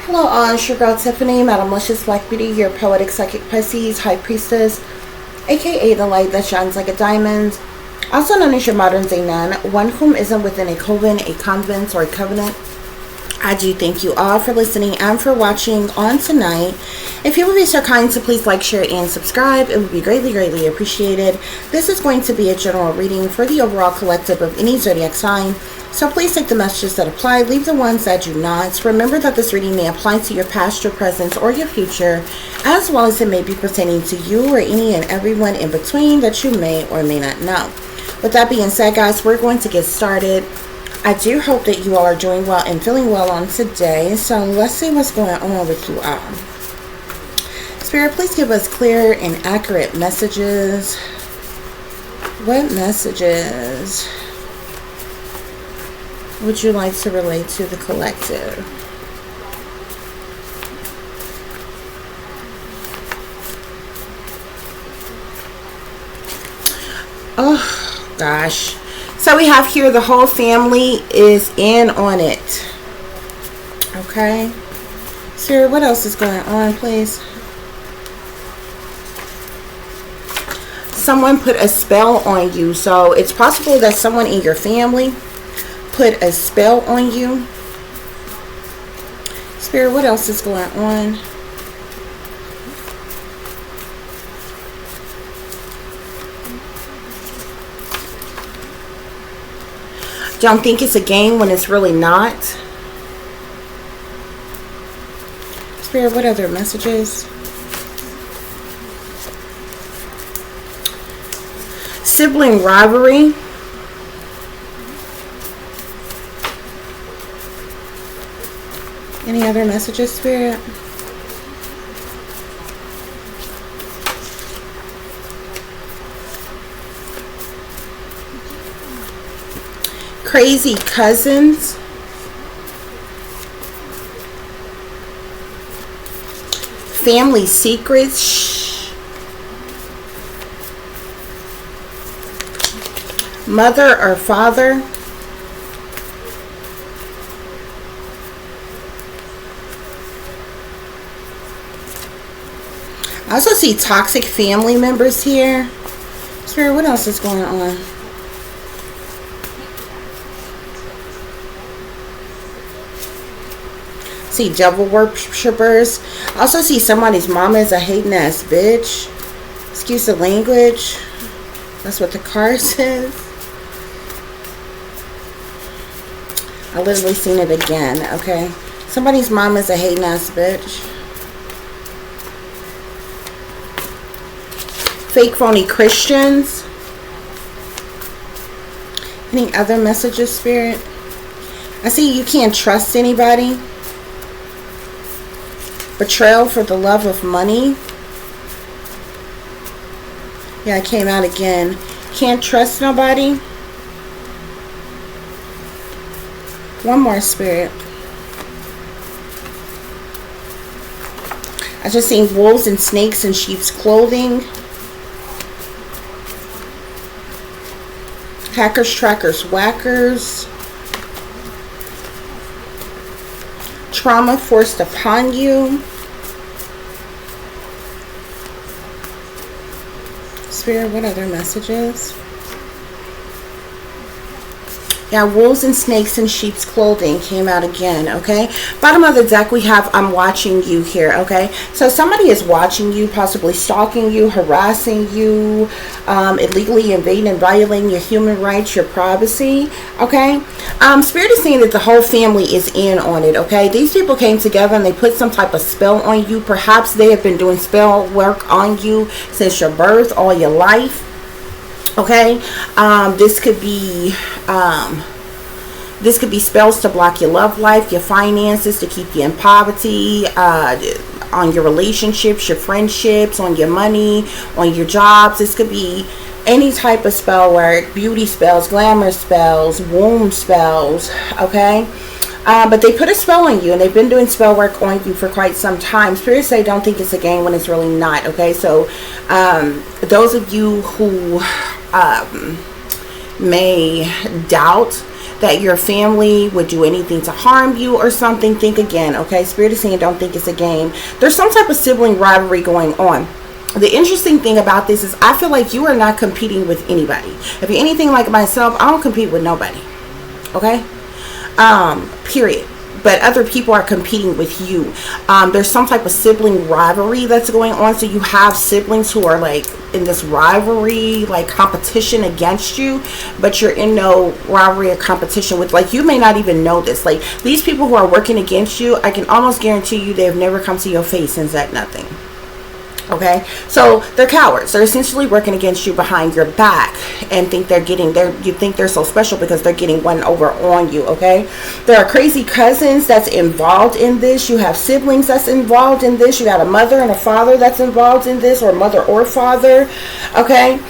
Hello all, it's your girl Tiffany, Madam Luscious Black Beauty, your poetic psychic Pisces, High Priestess, aka the light that shines like a diamond, also known as your modern day nun, one whom isn't within a coven, a convent, or a covenant. I do thank you all for listening and for watching on tonight. If you would be so kind to please like, share, and subscribe, it would be greatly appreciated. This is going to be a general reading for the overall collective of any zodiac sign. So please take the messages that apply, leave the ones that do not. Remember that this reading may apply to your past, your present, or your future, as well as it may be pertaining to you or any and everyone in between that you may or may not know. With that being said, guys, we're going to get started. I do hope that you all are doing well and feeling well on today. So let's see what's going on with you all. Spirit, please give us clear and accurate messages. What messages would you like to relate to the collective? Oh, gosh. So we have here the whole family is in on it. Okay. Spirit, what else is going on, please? Someone put a spell on you. So it's possible that someone in your family put a spell on you. Spirit, what else is going on? Don't think it's a game when it's really not. Spirit, what other messages? Sibling rivalry. Any other messages, Spirit? Crazy cousins. Family secrets. Mother or father. I also see toxic family members here. Spirit, what else is going on? See devil worshippers. I also see somebody's mama is a hating ass bitch. Excuse the language. That's what the card says. I literally seen it again. Okay. Somebody's mama is a hating ass bitch. Fake phony Christians. Any other messages, Spirit? I see you can't trust anybody. Betrayal for the love of money. Yeah, it came out again. Can't trust nobody. One more, Spirit. I just seen wolves and snakes in sheep's clothing. Hackers, trackers, whackers. Trauma forced upon you. Spirit, what other messages? Yeah, wolves and snakes in sheep's clothing came out again, okay? Bottom of the deck, we have I'm watching you here, okay? So somebody is watching you, possibly stalking you, harassing you, illegally invading and violating your human rights, your privacy, okay? Spirit is saying that the whole family is in on it, okay? These people came together and they put some type of spell on you. Perhaps they have been doing spell work on you since your birth, all your life. Okay, this could be spells to block your love life, your finances, to keep you in poverty, on your relationships, your friendships, on your money, on your jobs. This could be any type of spell work, beauty spells, glamour spells, womb spells, okay? But they put a spell on you, and they've been doing spell work on you for quite some time. Spirits say don't think it's a game when it's really not, okay? So those of you who may doubt that your family would do anything to harm you or something, think again, okay? Spirit is saying don't think it's a game. There's some type of sibling rivalry going on. The interesting thing about this is I feel like you are not competing with anybody. If you're anything like myself, I don't compete with nobody, okay? Period. But other people are competing with you. There's some type of sibling rivalry that's going on. So you have siblings who are like in this rivalry, like competition against you, but you're in no rivalry or competition with, like, you may not even know this. Like, these people who are working against you, I can almost guarantee you they've never come to your face and said nothing. Okay, so they're cowards. They're essentially working against you behind your back and think they're getting there. You think they're so special because they're getting one over on you. Okay, there are crazy cousins that's involved in this. You have siblings that's involved in this. You got a mother and a father that's involved in this, or mother or father. Okay,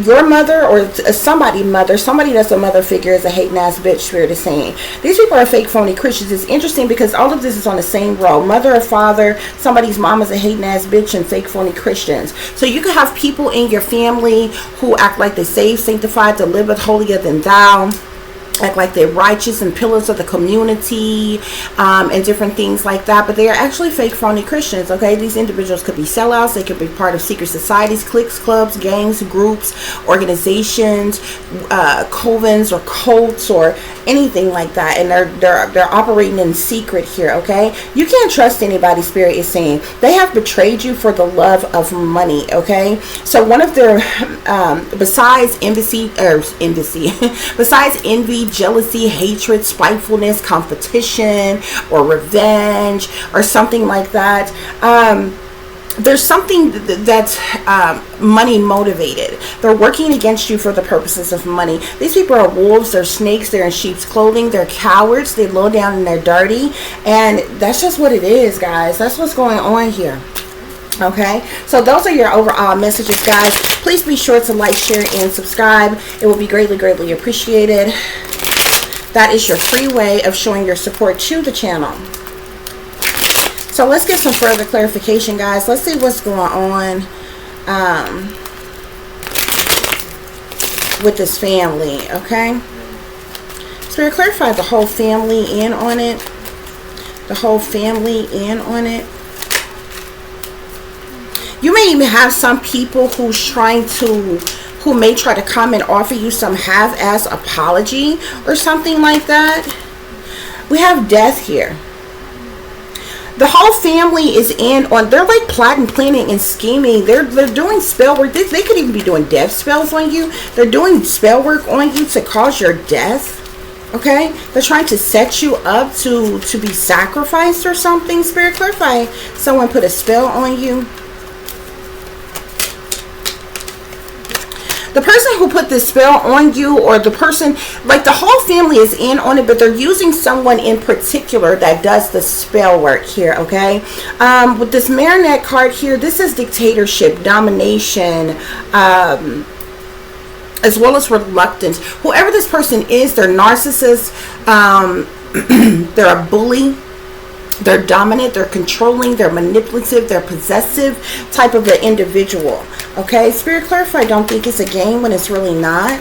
your mother or somebody that's a mother figure is a hating ass bitch. Spirit is saying these people are fake phony Christians. It's interesting because all of this is on the same row. Mother or father, somebody's mom is a hating ass bitch, and fake phony Christians. So you could have people in your family who act like they're saved, sanctified, delivered, holier than thou, act like they're righteous and pillars of the community, and different things like that, but they are actually fake phony Christians. Okay, these individuals could be sellouts. They could be part of secret societies, cliques, clubs, gangs, groups, organizations, covens or cults or anything like that, and they're operating in secret here. Okay, you can't trust anybody. Spirit is saying they have betrayed you for the love of money. Okay, so one of their besides besides envy, jealousy, hatred, spitefulness, competition, or revenge, or something like that, there's something that's money motivated. They're working against you for the purposes of money. These people are wolves, they're snakes, they're in sheep's clothing, they're cowards, they're low down and they're dirty, and that's just what it is, guys. That's what's going on here. Okay, so those are your overall messages, guys. Please be sure to like, share, and subscribe. It will be greatly appreciated. That is your free way of showing your support to the channel. So let's get some further clarification, guys. Let's see what's going on with this family. Okay, Spirit, clarify the whole family in on it. The whole family in on it. You may even have some people who may try to come and offer you some half-ass apology or something like that. We have death here. The whole family is in on, they're like plotting, planning, and scheming. They're doing spell work. They could even be doing death spells on you. They're doing spell work on you to cause your death. Okay, they're trying to set you up to be sacrificed or something. Spirit, clarify. Someone put a spell on you. The person who put this spell on you, or the person, like the whole family is in on it, but they're using someone in particular that does the spell work here. Okay, with this Marionette card here, this is dictatorship, domination, as well as reluctance. Whoever this person is, they're narcissists, they're a bully, they're dominant, they're controlling, they're manipulative, they're possessive type of an individual. Okay, Spirit, clarify, don't think it's a game when it's really not.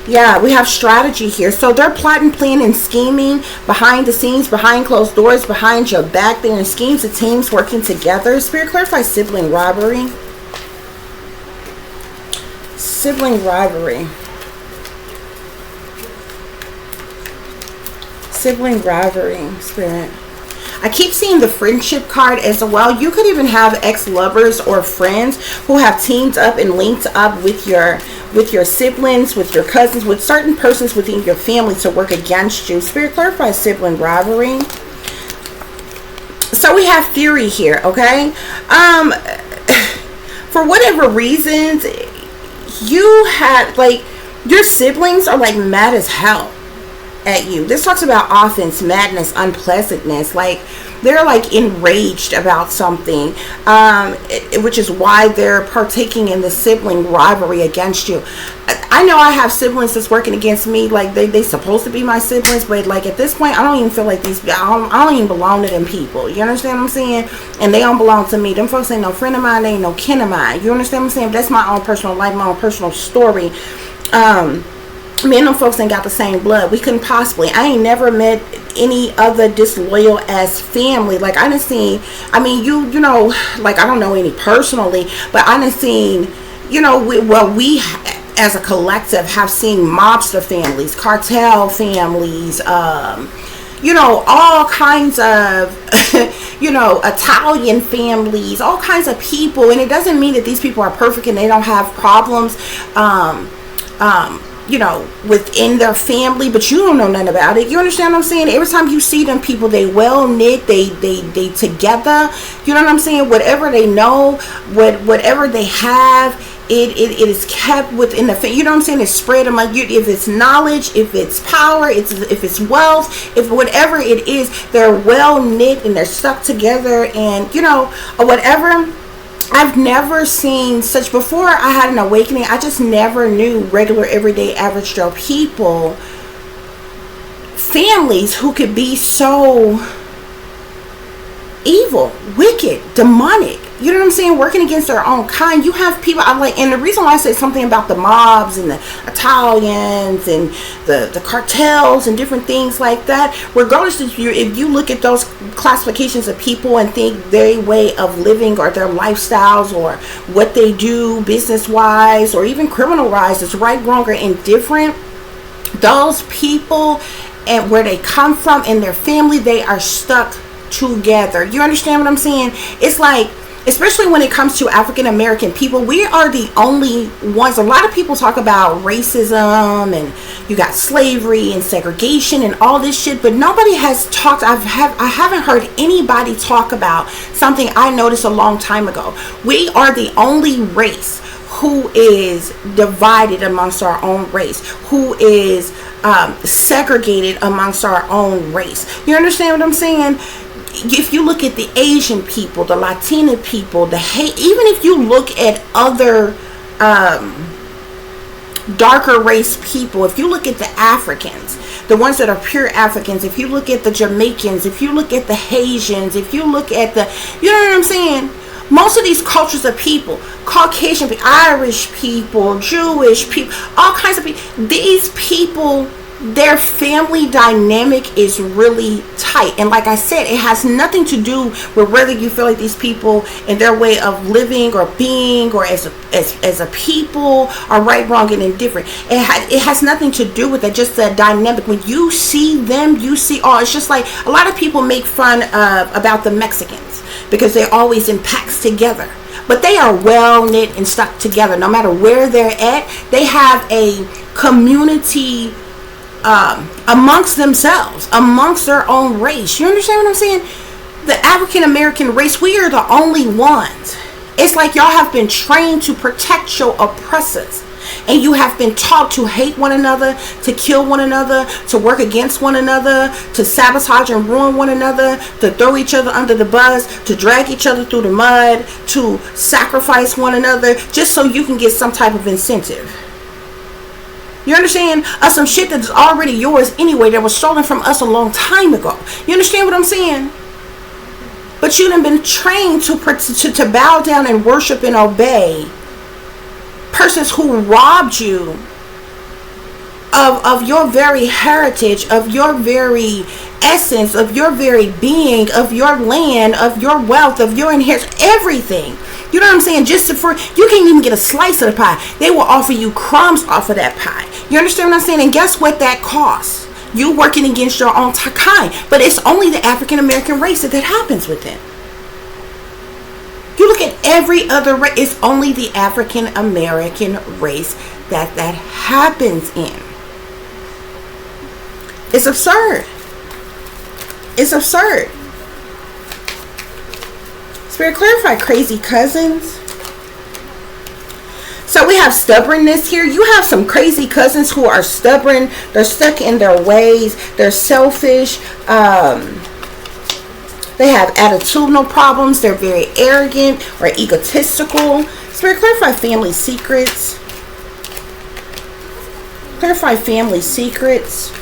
Yeah, we have strategy here. So they're plotting, planning, scheming behind the scenes, behind closed doors, behind your back. They're in schemes of teams working together. Spirit, clarify sibling rivalry. Sibling rivalry. Sibling rivalry, Spirit. I keep seeing the friendship card as well. You could even have ex-lovers or friends who have teamed up and linked up with your siblings, with your cousins, with certain persons within your family to work against you. Spirit, clarify sibling rivalry. So we have fury here, okay? For whatever reasons, you had, like, your siblings are like mad as hell at you. This talks about offense, madness, unpleasantness. Like, they're like enraged about something, which is why they're partaking in the sibling rivalry against you. I know I have siblings that's working against me. Like, they supposed to be my siblings, but like at this point, I don't even feel like these. I don't even belong to them people. You understand what I'm saying? And they don't belong to me. Them folks ain't no friend of mine. They ain't no kin of mine. You understand what I'm saying? That's my own personal life, my own personal story. me and them folks ain't got the same blood. We couldn't possibly. I ain't never met any other disloyal as family. Like, I done seen, I mean, you know, like, I don't know any personally, but I done seen, you know, we as a collective have seen mobster families, cartel families, you know, all kinds of, you know, Italian families, all kinds of people. And it doesn't mean that these people are perfect and they don't have problems, you know, within their family, but you don't know nothing about it. You understand what I'm saying? Every time you see them people, they well knit, they together. You know what I'm saying? Whatever they know, whatever they have, it is kept within the family. You know what I'm saying? It's spread among you. If it's knowledge, if it's power, if it's wealth, if whatever it is, they're well knit and they're stuck together, and you know, or whatever. I've never seen such. Before I had an awakening, I just never knew regular, everyday, average Joe people, families who could be so evil, wicked, demonic. You know what I'm saying? Working against their own kind. You have people, I'm like, and the reason why I said something about the mobs and the Italians and the cartels and different things like that, regardless if you look at those classifications of people and think their way of living or their lifestyles or what they do business wise or even criminal wise is right, wrong, or indifferent, those people and where they come from and their family, they are stuck together. You understand what I'm saying? It's like, especially when it comes to African American people, we are the only ones. A lot of people talk about racism and you got slavery and segregation and all this shit, but nobody has talked. I haven't heard anybody talk about something I noticed a long time ago. We are the only race who is divided amongst our own race, who is segregated amongst our own race. You understand what I'm saying? If you look at the Asian people, the Latina people, even if you look at other darker race people, if you look at the Africans, the ones that are pure Africans, if you look at the Jamaicans, if you look at the Haitians, if you look at the, you know what I'm saying? Most of these cultures of people, Caucasian people, Irish people, Jewish people, all kinds of people, these people, their family dynamic is really tight. And like I said, it has nothing to do with whether you feel like these people and their way of living or being or as a people are right, wrong, and indifferent. It has nothing to do with it, just the dynamic. When you see them, you see, it's just like a lot of people make fun of about the Mexicans because they're always in packs together. But they are well knit and stuck together. No matter where they're at, they have a community amongst themselves, amongst their own race. You understand what I'm saying? The African American race, we are the only ones. It's like y'all have been trained to protect your oppressors, and you have been taught to hate one another, to kill one another, to work against one another, to sabotage and ruin one another, to throw each other under the bus, to drag each other through the mud, to sacrifice one another just so you can get some type of incentive. You understand? Some shit that's already yours anyway, that was stolen from us a long time ago. You understand what I'm saying? But you done been trained to bow down and worship and obey persons who robbed you of your very heritage, of your very essence, of your very being, of your land, of your wealth, of your inheritance, everything. You know what I'm saying? Just for, you can't even get a slice of the pie. They will offer you crumbs off of that pie. You understand what I'm saying? And guess what that costs? You working against your own kind. But it's only the African American race that happens within. You look at every other race, it's only the African American race that happens in. It's absurd. It's absurd. Spirit, clarify crazy cousins. So we have stubbornness here. You have some crazy cousins who are stubborn. They're stuck in their ways. They're selfish. They have attitudinal problems. They're very arrogant or egotistical. Spirit, clarify family secrets. Clarify family secrets.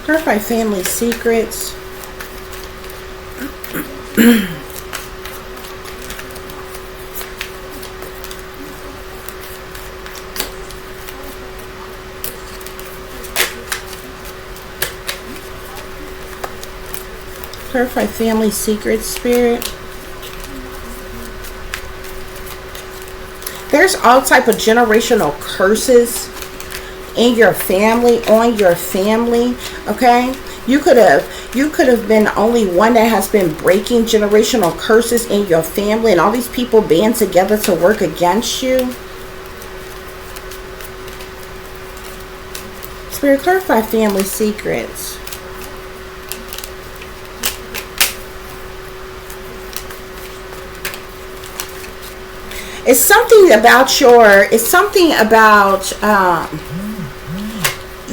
Clarify family secrets. Clarify family secrets, Spirit. There's all type of generational curses in your family, on your family, okay? You could have been only one that has been breaking generational curses in your family, and all these people band together to work against you. Spirit, clarify family secrets. It's something about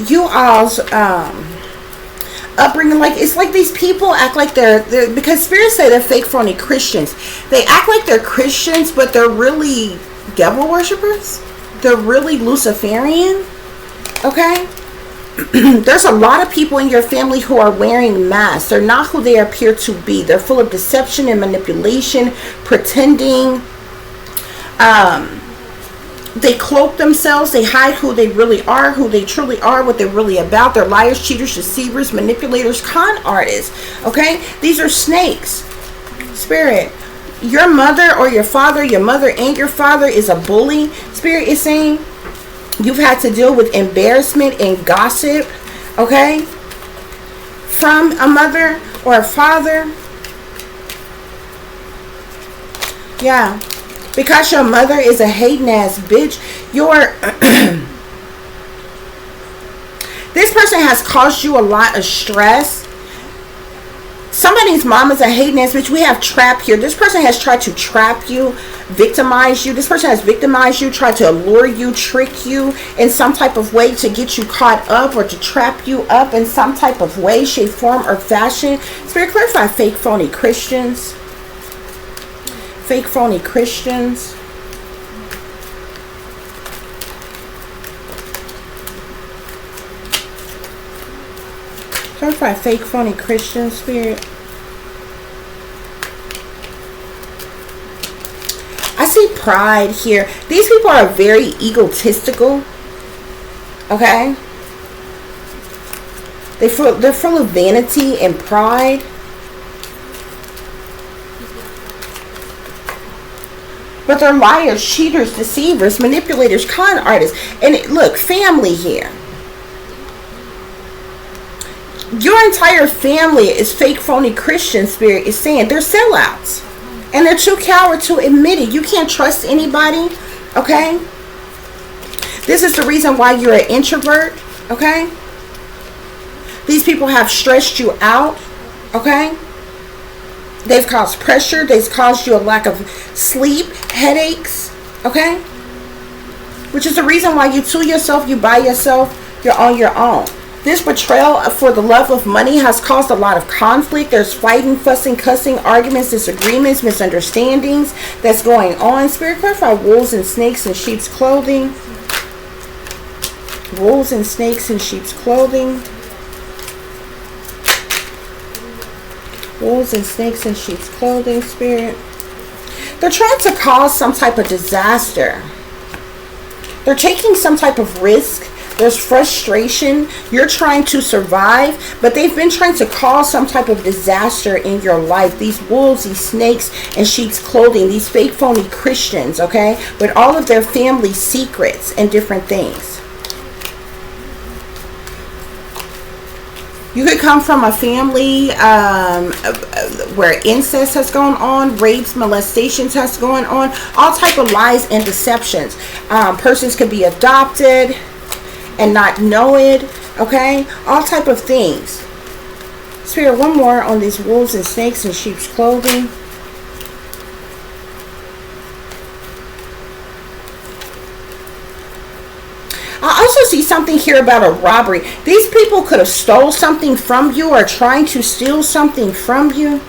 you all's upbringing. Like, it's like these people act like they're because spirits say they're fake, phony Christians. They act like they're Christians, but they're really devil worshippers. They're really Luciferian. Okay? There's a lot of people in your family who are wearing masks. They're not who they appear to be. They're full of deception and manipulation, pretending. They cloak themselves. They hide who they really are, who they truly are, what they're really about. They're liars, cheaters, deceivers, manipulators, con artists. Okay? These are snakes. Spirit, your mother or your father, your mother and your father is a bully. Spirit is saying you've had to deal with embarrassment and gossip, okay, from a mother or a father. Yeah. Because your mother is a hating ass bitch, this person has caused you a lot of stress. Somebody's mom is a hating ass bitch. We have trap here. This person has tried to trap you, victimize you. This person has victimized you, tried to allure you, trick you in some type of way to get you caught up or to trap you up in some type of way, shape, form, or fashion. Spirit, clarify fake, phony Christians. Fake, phony Christians. Clarify fake, phony Christian, Spirit. I see pride here. These people are very egotistical. Okay? They're full of vanity and pride. But they're liars, cheaters, deceivers, manipulators, con artists. And look, family here. Your entire family is fake, phony Christian, Spirit is saying. They're sellouts. And they're too coward to admit it. You can't trust anybody. Okay? This is the reason why you're an introvert. Okay? These people have stressed you out. Okay? They've caused pressure. They've caused you a lack of sleep, headaches. Okay? Which is the reason why you to yourself, you by yourself, you're on your own. This betrayal for the love of money has caused a lot of conflict. There's fighting, fussing, cussing, arguments, disagreements, misunderstandings that's going on. Spirit, clarify wolves and snakes in sheep's clothing. Wolves and snakes in sheep's clothing. Wolves and snakes in sheep's clothing, Spirit. They're trying to cause some type of disaster. They're taking some type of risk. There's frustration. You're trying to survive, but they've been trying to cause some type of disaster in your life. These wolves, these snakes in sheep's clothing, these fake, phony Christians, okay, with all of their family secrets and different things. You could come from a family where incest has gone on, rapes, molestations has gone on, all type of lies and deceptions. Persons could be adopted and not know it, okay? All type of things. Spirit, one more on these wolves and snakes in sheep's clothing. I also see something here about a robbery. These people could have stole something from you or trying to steal something from you.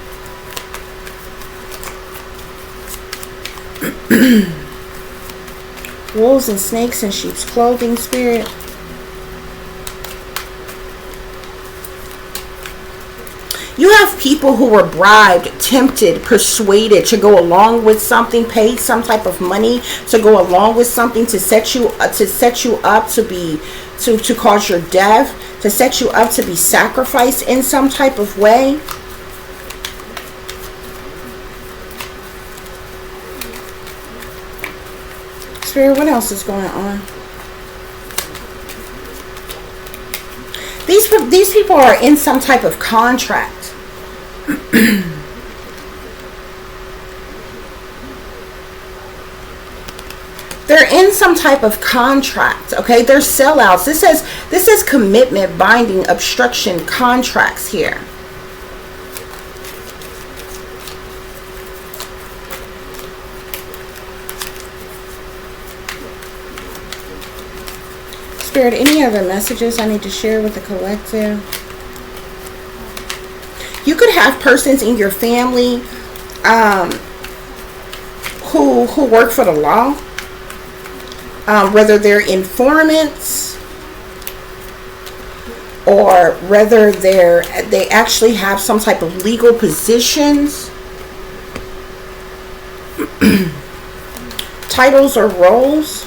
Wolves and snakes in sheep's clothing, Spirit. You have people who were bribed, tempted, persuaded to go along with something, paid some type of money to go along with something to set you up to cause your death, to set you up to be sacrificed in some type of way. Spirit, what else is going on? These people are in some type of contract. They're in some type of contract, okay? They're sellouts. This says commitment, binding, obstruction, contracts here. Spirit, any other messages I need to share with the collective? You could have persons in your family who work for the law. Whether they're informants or whether they actually have some type of legal positions, titles or roles.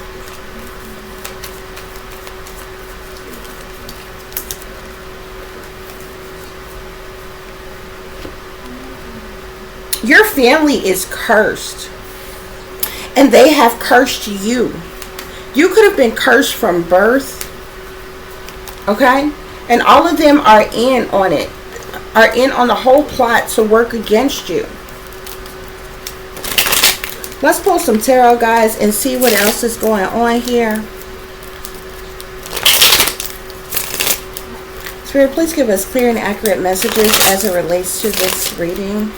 Your family is cursed, and they have cursed you. You could have been cursed from birth, okay? And all of them are in on it, are in on the whole plot to work against you. Let's pull some tarot, guys, and see what else is going on here. Spirit, please give us clear and accurate messages as it relates to this reading.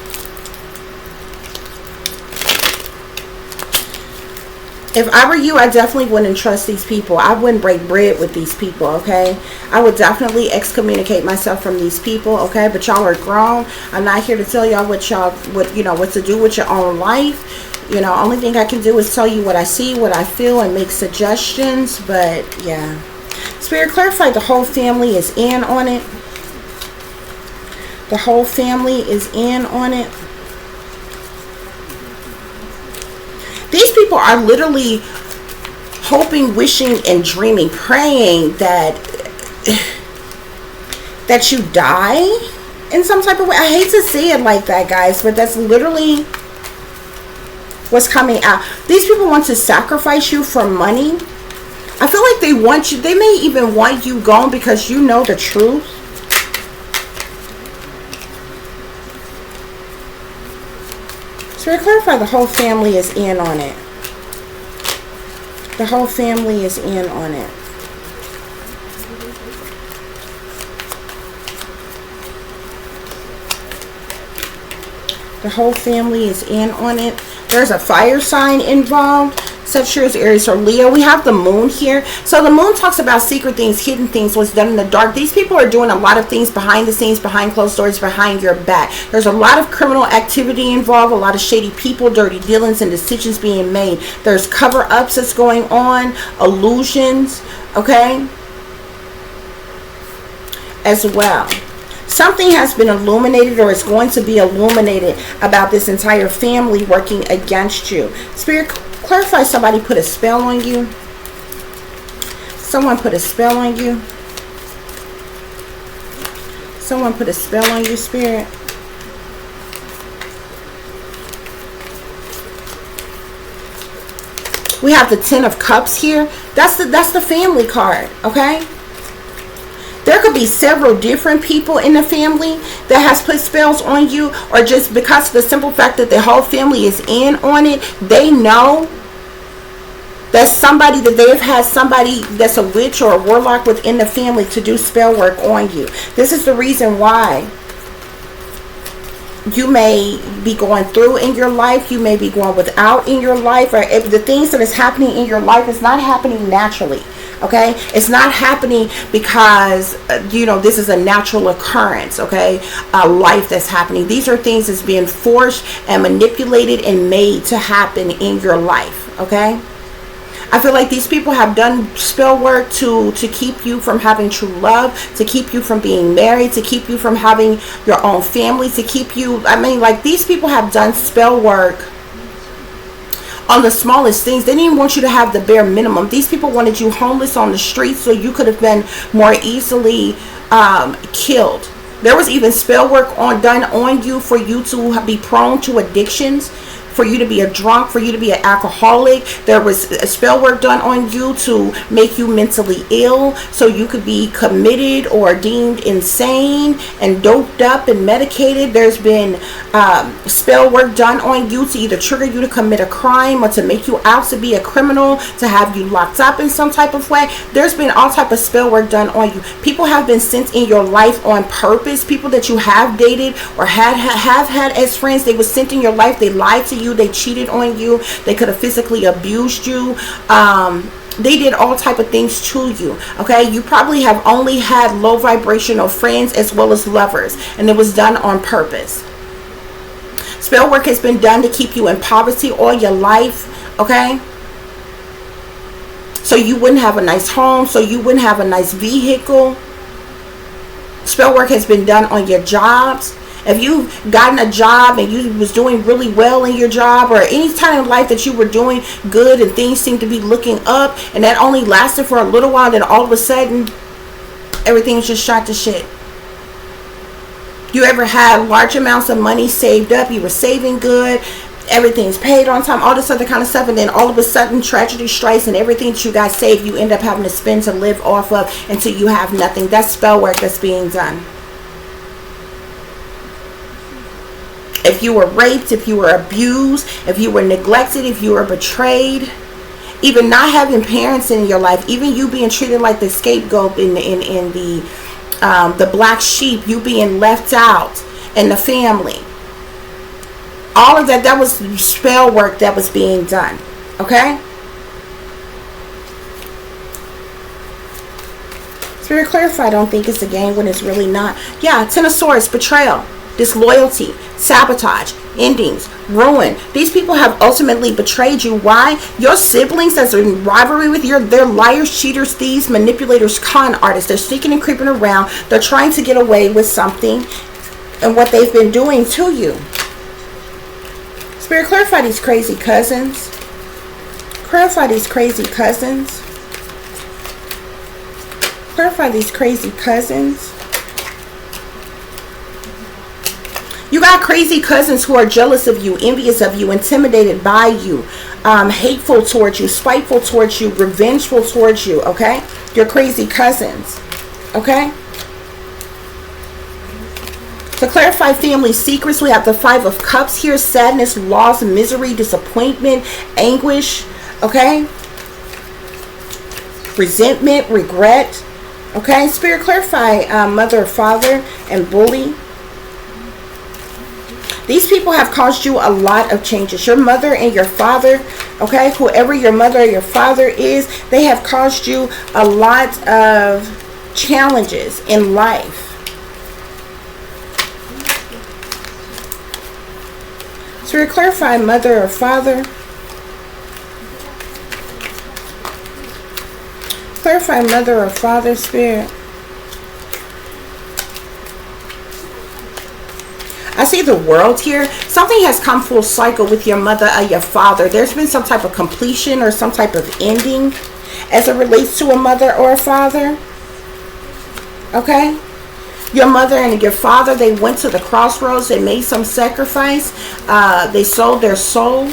If I were you, I definitely wouldn't trust these people. I wouldn't break bread with these people, okay? I would definitely excommunicate myself from these people, okay? But y'all are grown. I'm not here to tell y'all what to do with your own life. You know, only thing I can do is tell you what I see, what I feel, and make suggestions. But yeah, Spirit, clarify the whole family is in on it. The whole family is in on it. These people are literally hoping, wishing, and dreaming, praying that you die in some type of way. I hate to say it like that, guys, but that's literally what's coming out. These people want to sacrifice you for money. I feel like they want you. They may even want you gone because you know the truth. So to clarify, the whole family is in on it. The whole family is in on it. The whole family is in on it. There's a fire sign involved. Sagittarius, Aries, or Leo. We have the moon here. So the moon talks about secret things, hidden things, what's done in the dark. These people are doing a lot of things behind the scenes, behind closed doors, behind your back. There's a lot of criminal activity involved, a lot of shady people, dirty dealings, and decisions being made. There's cover-ups that's going on, illusions, okay, as well. Something has been illuminated or is going to be illuminated about this entire family working against you. Spirit, clarify, somebody put a spell on you. Someone put a spell on you. Someone put a spell on you, Spirit. We have the Ten of Cups here. That's the family card, okay? There could be several different people in the family that has put spells on you, or just because of the simple fact that the whole family is in on it, they know that somebody, that they've had somebody that's a witch or a warlock within the family to do spell work on you. This is the reason why you may be going through in your life, you may be going without in your life, or if the things that is happening in your life is not happening naturally. Okay, it's not happening because this is a natural occurrence. Okay, a life that's happening. These are things that's being forced and manipulated and made to happen in your life. Okay, I feel like these people have done spell work to keep you from having true love, to keep you from being married, to keep you from having your own family, to keep you, like these people have done spell work on the smallest things. They didn't even want you to have the bare minimum. These people wanted you homeless on the streets so you could have been more easily killed. There was even spell work done on you for you to be prone to addictions, for you to be a drunk, for you to be an alcoholic. There was a spell work done on you to make you mentally ill, so you could be committed or deemed insane and doped up and medicated. There's been spell work done on you to either trigger you to commit a crime or to make you out to be a criminal, to have you locked up in some type of way. There's been all type of spell work done on you. People have been sent in your life on purpose. People that you have dated or have had as friends, they were sent in your life. They lied to you. They cheated on you. They could have physically abused you. They did all type of things to you. Okay, you probably have only had low vibrational friends as well as lovers, and it was done on purpose. Spell work has been done to keep you in poverty all your life. Okay, so you wouldn't have a nice home, so you wouldn't have a nice vehicle. Spell work has been done on your jobs. If you've gotten a job and you was doing really well in your job, or any time in life that you were doing good and things seemed to be looking up, and that only lasted for a little while, then all of a sudden everything was just shot to shit. You ever had large amounts of money saved up, you were saving good, everything's paid on time, all this other kind of stuff, and then all of a sudden tragedy strikes and everything that you got saved you end up having to spend to live off of until you have nothing. That's spell work that's being done. If you were raped, if you were abused, if you were neglected, if you were betrayed, even not having parents in your life, even you being treated like the scapegoat in the black sheep, you being left out in the family, all of that, that was spell work that was being done. Okay? Spirit clarify, don't think it's a game when it's really not. Yeah, Ten of Swords, betrayal, disloyalty, sabotage, endings, ruin. These people have ultimately betrayed you. Why? Your siblings that's in rivalry with you, they're liars, cheaters, thieves, manipulators, con artists. They're sneaking and creeping around. They're trying to get away with something and what they've been doing to you. Spirit, clarify these crazy cousins. Clarify these crazy cousins. Clarify these crazy cousins. You got crazy cousins who are jealous of you, envious of you, intimidated by you, hateful towards you, spiteful towards you, revengeful towards you, okay? Your crazy cousins, okay? To clarify family secrets, we have the Five of Cups here. Sadness, loss, misery, disappointment, anguish, okay? Resentment, regret, okay? Spirit, clarify mother or father and bully. These people have caused you a lot of changes. Your mother and your father, okay, whoever your mother or your father is, they have caused you a lot of challenges in life. So we clarify mother or father. Clarify mother or father, Spirit. I see the world here. Something has come full cycle with your mother or your father. There's been some type of completion or some type of ending as it relates to a mother or a father. Okay? Your mother and your father, they went to the crossroads. They made some sacrifice. They sold their soul.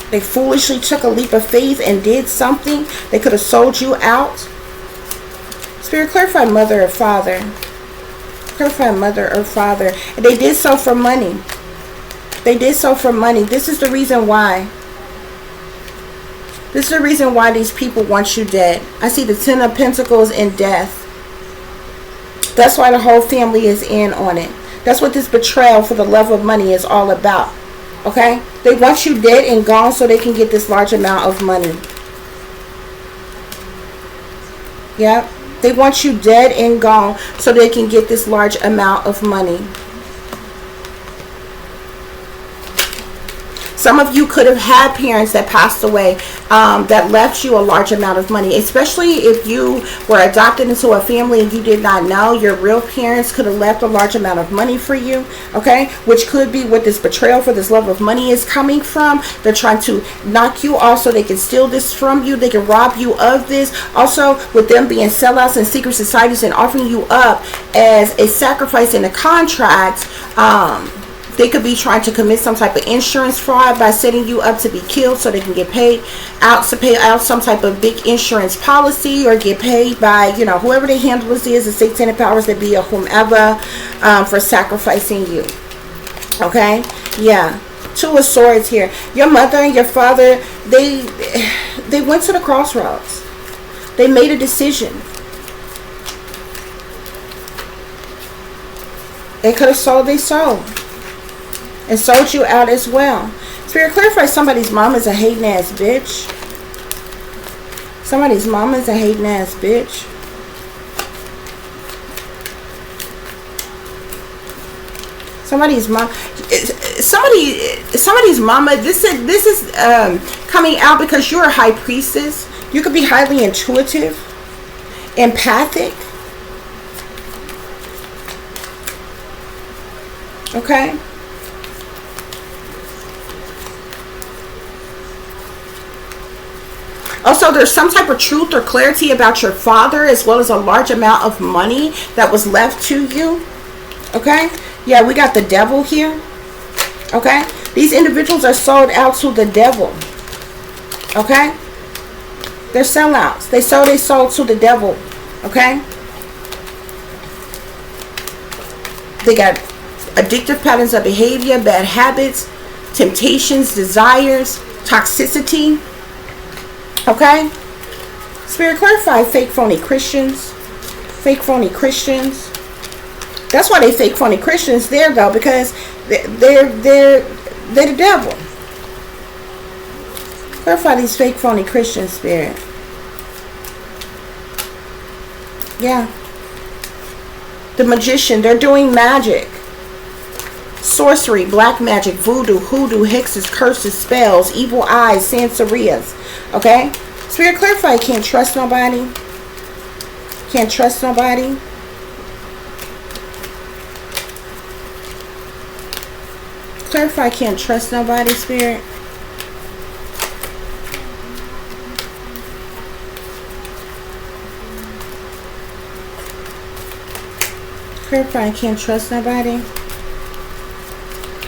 They foolishly took a leap of faith and did something. They could have sold you out. Spirit, clarify mother or father. Clarify mother or father. And they did so for money. They did so for money. This is the reason why. This is the reason why these people want you dead. I see the Ten of Pentacles in death. That's why the whole family is in on it. That's what this betrayal for the love of money is all about. Okay? They want you dead and gone so they can get this large amount of money. Yep. They want you dead and gone so they can get this large amount of money. Some of you could have had parents that passed away that left you a large amount of money, especially if you were adopted into a family and you did not know. Your real parents could have left a large amount of money for you, okay? Which could be what this betrayal for this love of money is coming from. They're trying to knock you off so they can steal this from you. They can rob you of this. Also, with them being sellouts and secret societies and offering you up as a sacrifice in a contract, They could be trying to commit some type of insurance fraud by setting you up to be killed so they can get paid out, to pay out some type of big insurance policy, or get paid by, you know, whoever the handlers is, the satanic powers that be, or whomever, for sacrificing you. Okay? Yeah. Two of Swords here. Your mother and your father, they went to the crossroads. They made a decision. They could have sold their soul and sold you out as well. Spirit, clarify somebody's mom is a hating ass bitch. Somebody's mom is a hating ass bitch. Somebody's mom, somebody's mama. This is coming out because you're a high priestess. You could be highly intuitive, empathic. Okay. Also, there's some type of truth or clarity about your father, as well as a large amount of money that was left to you. Okay. Yeah, we got the devil here. Okay. These individuals are sold out to the devil. Okay. They're sellouts. They sold their soul to the devil. Okay. They got addictive patterns of behavior, bad habits, temptations, desires, toxicity. Okay. Spirit, clarify fake phony Christians. Fake phony Christians. That's why they fake phony Christians there, though, because they're the devil. Clarify these fake phony Christians, Spirit. Yeah. The magician, they're doing magic. Sorcery, black magic, voodoo, hoodoo, hexes, curses, spells, evil eyes, Sanserias. Okay? Spirit, clarify, can't trust nobody. Can't trust nobody. Clarify, can't trust nobody, Spirit. Clarify, can't trust nobody.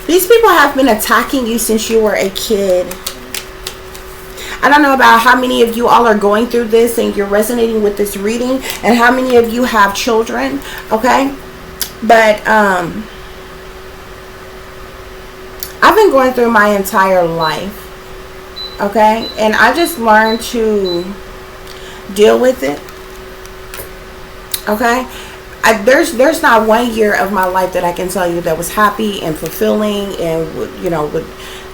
These people have been attacking you since you were a kid. I don't know about how many of you all are going through this and you're resonating with this reading, and how many of you have children, okay? But I've been going through my entire life, okay? And I just learned to deal with it, okay? There's not 1 year of my life that I can tell you that was happy and fulfilling, and, you know,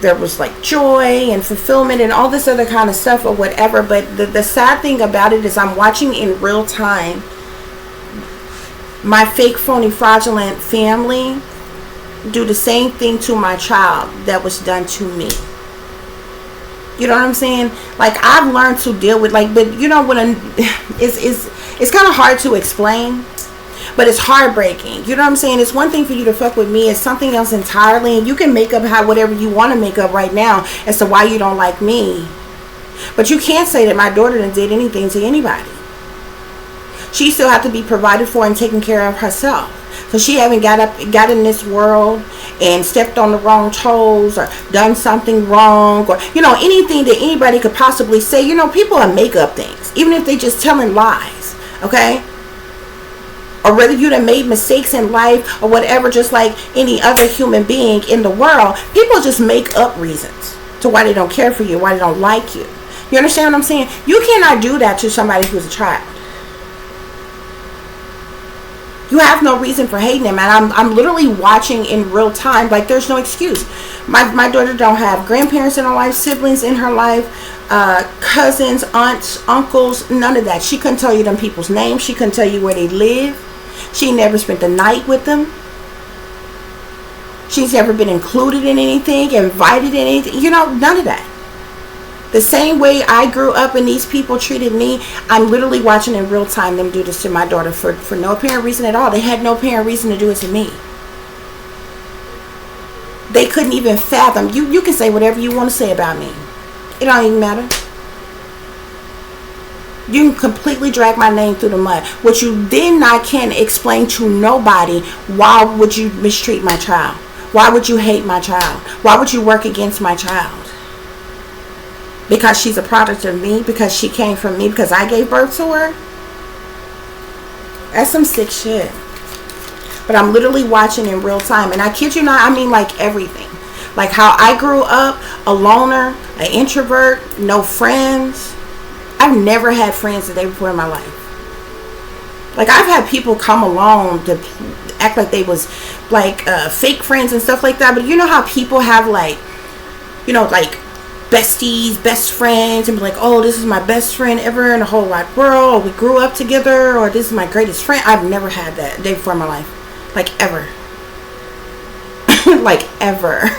there was like joy and fulfillment and all this other kind of stuff or whatever. But the sad thing about it is I'm watching in real time my fake, phony, fraudulent family do the same thing to my child that was done to me. You know what I'm saying? Like, I've learned to deal with, like, but you know, when it's kind of hard to explain, but it's heartbreaking. You know what I'm saying? It's one thing for you to fuck with me. It's something else entirely. And you can make up whatever you want to make up right now as to why you don't like me. But you can't say that my daughter done did anything to anybody. She still have to be provided for and taken care of herself. So she haven't got in this world and stepped on the wrong toes or done something wrong, or, you know, anything that anybody could possibly say. You know, people make up things, even if they just telling lies, okay? Or whether you done made mistakes in life or whatever, just like any other human being in the world, people just make up reasons to why they don't care for you, why they don't like you. You understand what I'm saying? You cannot do that to somebody who's a child. You have no reason for hating them. And I'm literally watching in real time. Like, there's no excuse. My daughter don't have grandparents in her life, siblings in her life, cousins, aunts, uncles, none of that. She couldn't tell you them people's names. She couldn't tell you where they live. She never spent the night with them. She's never been included in anything, invited in anything. You know, none of that. The same way I grew up and these people treated me, I'm literally watching in real time them do this to my daughter for no apparent reason at all. They had no apparent reason to do it to me. They couldn't even fathom. You can say whatever you want to say about me. It don't even matter. You can completely drag my name through the mud. What you then not can explain to nobody, why would you mistreat my child? Why would you hate my child? Why would you work against my child? Because she's a product of me? Because she came from me? Because I gave birth to her? That's some sick shit. But I'm literally watching in real time. And I kid you not, I mean like everything. Like how I grew up, a loner, an introvert, no friends. I've never had friends the day before in my life. Like I've had people come along to act like they was like fake friends and stuff like that. But you know how people have like, you know, like besties, best friends, and be like, oh, this is my best friend ever in the whole wide world. Or we grew up together, or this is my greatest friend. I've never had that the day before in my life. Like ever. Like ever.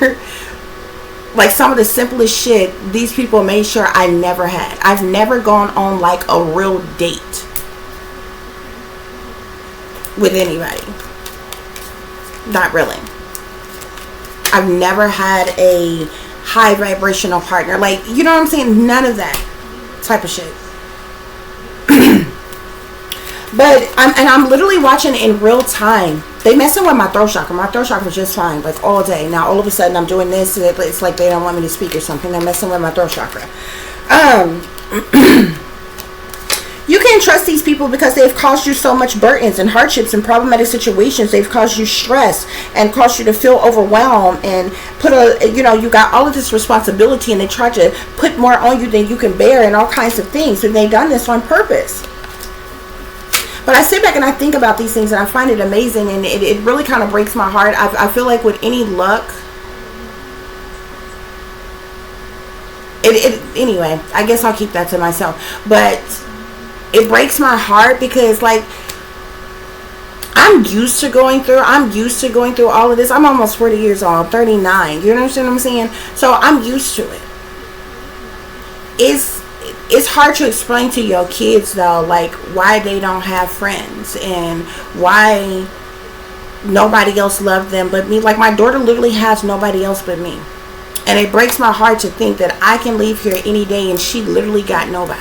Like some of the simplest shit these people made sure I never had. I've never gone on like a real date with anybody. Not really. I've never had a high vibrational partner. Like, you know what I'm saying? None of that type of shit. But I'm literally watching in real time. They messing with my throat chakra. My throat chakra was just fine, like all day. Now all of a sudden I'm doing this. It's like they don't want me to speak or something. They're messing with my throat chakra. You can't trust these people because they've caused you so much burdens and hardships and problematic situations. They've caused you stress and caused you to feel overwhelmed and you got all of this responsibility, and they try to put more on you than you can bear and all kinds of things. And they've done this on purpose. But I sit back and I think about these things and I find it amazing, and it really kind of breaks my heart. I feel like with any luck, anyway, I guess I'll keep that to myself. But it breaks my heart because, like, I'm used to going through all of this. I'm almost 40 years old. I'm 39. You understand what I'm saying? So I'm used to it. It's hard to explain to your kids, though, like, why they don't have friends and why nobody else loved them but me. Like, my daughter literally has nobody else but me. And it breaks my heart to think that I can leave here any day and she literally got nobody.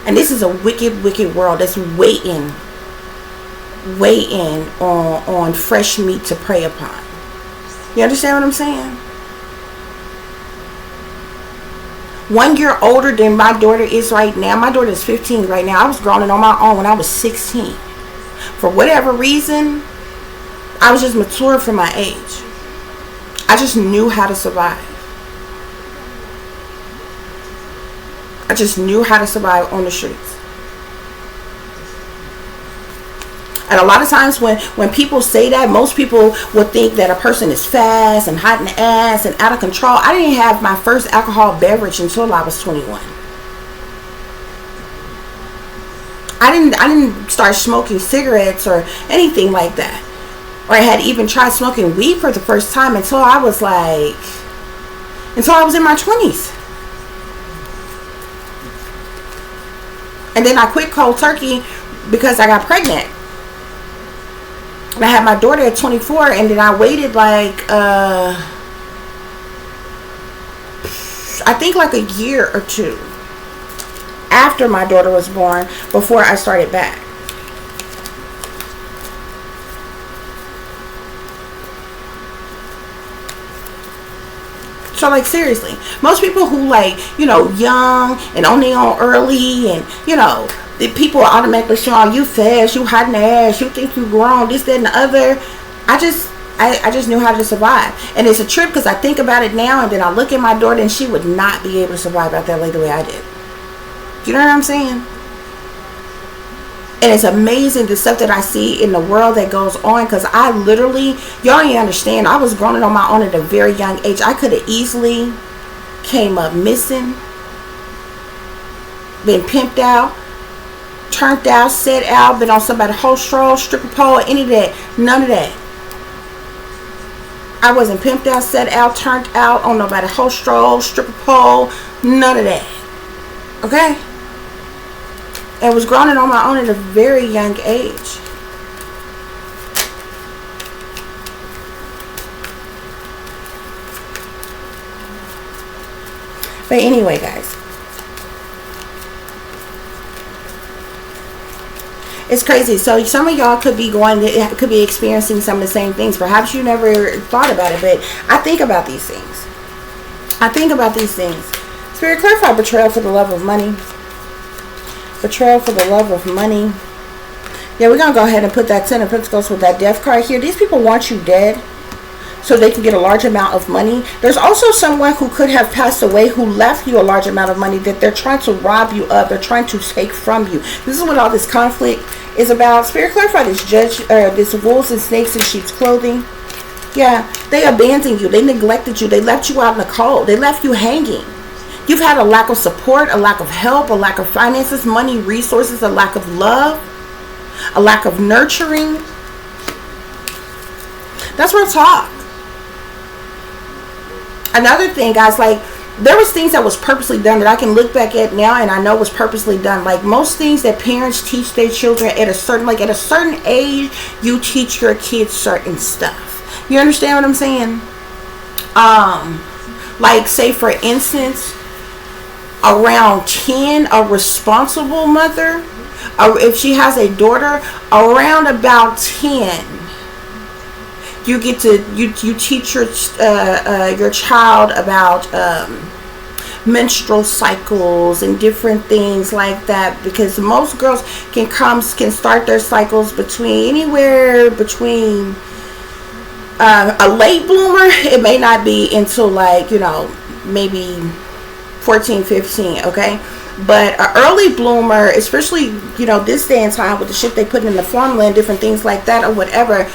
And this is a wicked, wicked world that's waiting on fresh meat to prey upon. You understand what I'm saying? 1 year older than my daughter is right now. My daughter is 15 right now. I was growing on my own when I was 16. For whatever reason, I was just mature for my age. I just knew how to survive. I just knew how to survive on the streets. And a lot of times when people say that, most people would think that a person is fast and hot in the ass and out of control. I didn't have my first alcohol beverage until I was 21. I didn't start smoking cigarettes or anything like that. Or I had even tried smoking weed for the first time until I was in my 20s. And then I quit cold turkey because I got pregnant. And I had my daughter at 24, and then I waited like I think like a year or two after my daughter was born before I started back. So, like, seriously, most people who, like, you know, young and on their own early, and, you know, the people automatically show, oh, you fast, you hot in the ass, you think you grown, this, that, and the other. I just knew how to survive. And it's a trip because I think about it now, and then I look at my daughter and she would not be able to survive out that way the way I did. You know what I'm saying? And it's amazing the stuff that I see in the world that goes on, because I literally, y'all don't even understand, I was growing on my own at a very young age. I could have easily came up missing, been pimped out, turned out, set out, been on somebody's whole stroll, stripper pole, any of that. None of that. I wasn't pimped out, set out, turned out on nobody's whole stroll, stripper pole, none of that. Okay? I was growing on my own at a very young age. But anyway, guys, It's crazy. So some of y'all could be experiencing some of the same things. Perhaps you never thought about it, but I think about these things. I think about these things. Spirit, clarify betrayal for the love of money. Betrayal for the love of money. Yeah, we're going to go ahead and put that 10 of Pentacles with that death card here. These people want you dead so they can get a large amount of money. There's also someone who could have passed away who left you a large amount of money that they're trying to rob you of. They're trying to take from you. This is what all this conflict is about. Spirit, clarify this this wolves and snakes in sheep's clothing. Yeah, they abandoned you. They neglected you. They left you out in the cold. They left you hanging. You've had a lack of support, a lack of help, a lack of finances, money, resources, a lack of love, a lack of nurturing. That's real talk. Another thing, guys, like, there was things that was purposely done that I can look back at now and I know was purposely done. Like most things that parents teach their children at a certain age, you teach your kids certain stuff. You understand what I'm saying? Like, say for instance, around 10, a responsible mother, or if she has a daughter, around about 10, you get to you teach your child about menstrual cycles and different things like that, because most girls can start their cycles anywhere between a late bloomer. It may not be until, like, you know, maybe 14, 15, okay? But an early bloomer, especially, you know, this day and time with the shit they put in the formula and different things like that or whatever,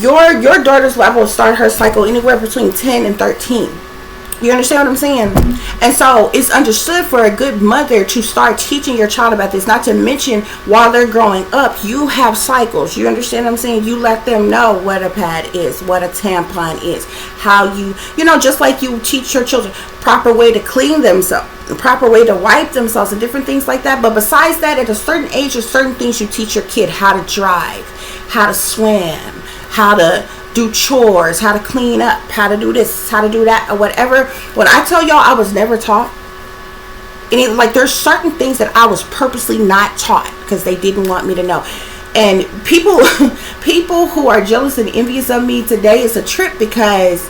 your daughter's liable to start her cycle anywhere between 10 and 13. You understand what I'm saying? And so it's understood for a good mother to start teaching your child about this. Not to mention, while they're growing up, you have cycles. You understand what I'm saying? You let them know what a pad is, what a tampon is, how you know, just like you teach your children proper way to clean themselves, proper way to wipe themselves and different things like that. But besides that, at a certain age, there's certain things you teach your kid: how to drive, how to swim, how to do chores, how to clean up, how to do this, how to do that, or whatever. When I tell y'all I was never taught, and like, there's certain things that I was purposely not taught because they didn't want me to know. And people who are jealous and envious of me today, is a trip, because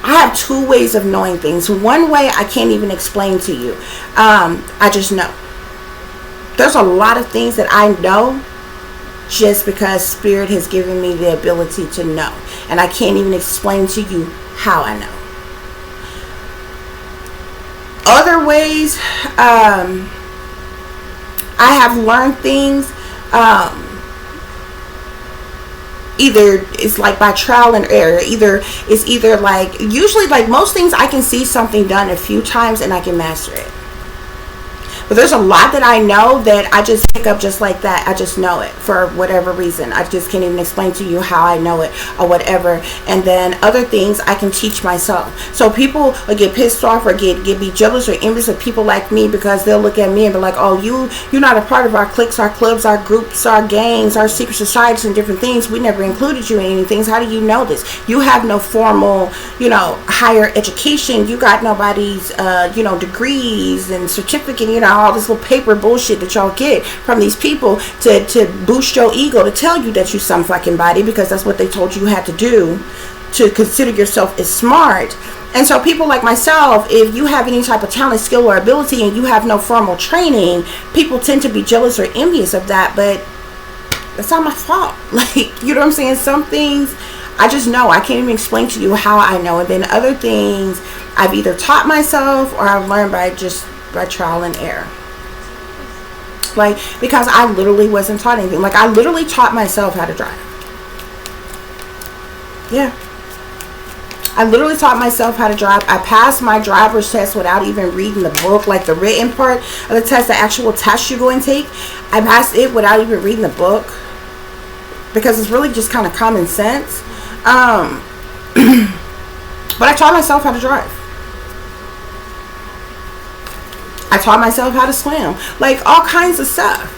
I have two ways of knowing things. One way I can't even explain to you. I just know. There's a lot of things that I know just because Spirit has given me the ability to know. And I can't even explain to you how I know. Other ways, I have learned things, either it's like by trial and error. Either like, usually, like most things, I can see something done a few times and I can master it. But there's a lot that I know that I just pick up just like that. I just know it for whatever reason. I just can't even explain to you how I know it or whatever. And then other things I can teach myself. So people will get pissed off or be jealous or envious of people like me, because they'll look at me and be like, oh, you're not a part of our cliques, our clubs, our groups, our gangs, our secret societies and different things. We never included you in any things. How do you know this? You have no formal, you know, higher education. You got nobody's, you know, degrees and certificate, you know, all this little paper bullshit that y'all get from these people to boost your ego, to tell you that you some fucking body, because that's what they told you had to do to consider yourself as smart. And so people like myself, if you have any type of talent, skill, or ability and you have no formal training, people tend to be jealous or envious of that. But that's not my fault. Like, you know what I'm saying? Some things I just know. I can't even explain to you how I know. And then other things I've either taught myself or I've learned by trial and error. Like, because I literally wasn't taught anything. Like, I literally taught myself how to drive. Yeah. I literally taught myself how to drive. I passed my driver's test without even reading the book, like the written part of the test, the actual test you go and take. I passed it without even reading the book, because it's really just kind of common sense. But I taught myself how to drive. I taught myself how to swim. Like, all kinds of stuff.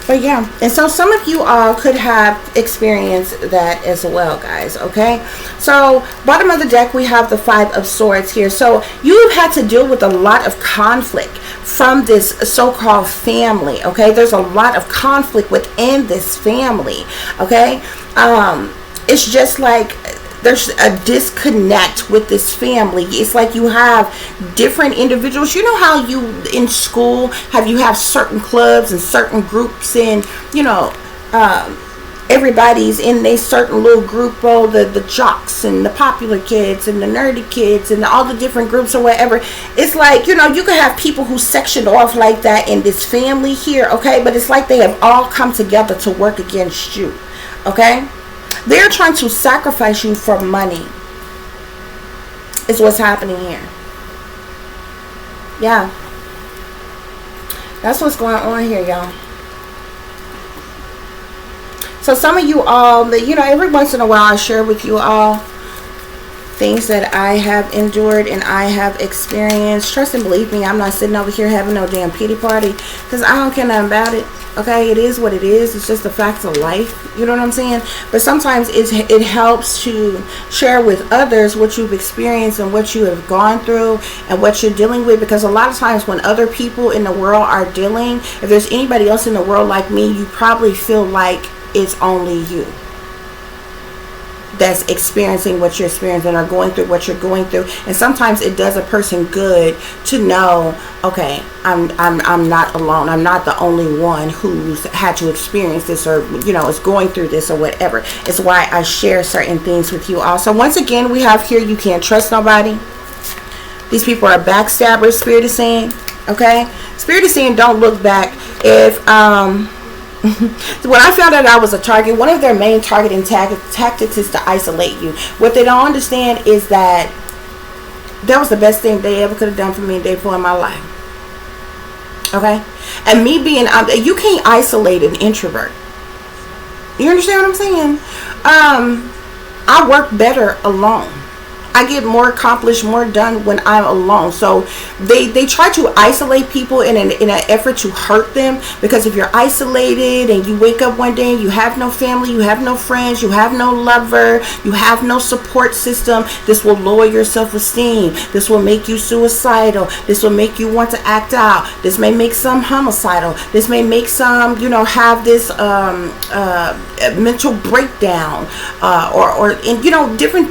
But yeah, and so some of you all could have experienced that as well, guys. Okay, so bottom of the deck we have the Five of Swords here. So you've had to deal with a lot of conflict from this so-called family. Okay, there's a lot of conflict within this family. Okay, it's just like there's a disconnect with this family. It's like you have different individuals. You know how you in school have certain clubs and certain groups, and you know everybody's in a certain little group. Oh, the jocks and the popular kids and the nerdy kids and all the different groups or whatever. It's like, you know, you can have people who sectioned off like that in this family here. Okay, but it's like they have all come together to work against you. Okay, they're trying to sacrifice you for money is what's happening here. Yeah, that's what's going on here, y'all. So some of you all, you know, every once in a while I share with you all things that I have endured and I have experienced. Trust and believe me, I'm not sitting over here having no damn pity party, because I don't care nothing about it. Okay, it is what it is. It's just the facts of life. You know what I'm saying? But sometimes it helps to share with others what you've experienced and what you have gone through and what you're dealing with. Because a lot of times when other people in the world are dealing, if there's anybody else in the world like me, you probably feel like it's only you that's experiencing what you're experiencing or going through what you're going through. And sometimes it does a person good to know, okay, I'm not alone. I'm not the only one who's had to experience this, or you know, is going through this or whatever. It's why I share certain things with you all. So once again, we have here, you can't trust nobody. These people are backstabbers, Spirit is saying. Okay, Spirit is saying don't look back. If when I found out I was a target, one of their main targeting tactics is to isolate you. What they don't understand is that that was the best thing they ever could have done for me day before in my life. Okay, and me being, you can't isolate an introvert. You understand what I'm saying? I work better alone. I get more accomplished, more done when I'm alone. So they try to isolate people in an effort to hurt them, because if you're isolated and you wake up one day and you have no family, you have no friends, you have no lover, you have no support system, this will lower your self-esteem. This will make you suicidal. This will make you want to act out. This may make some homicidal. This may make some, you know, have this mental breakdown, or you know, different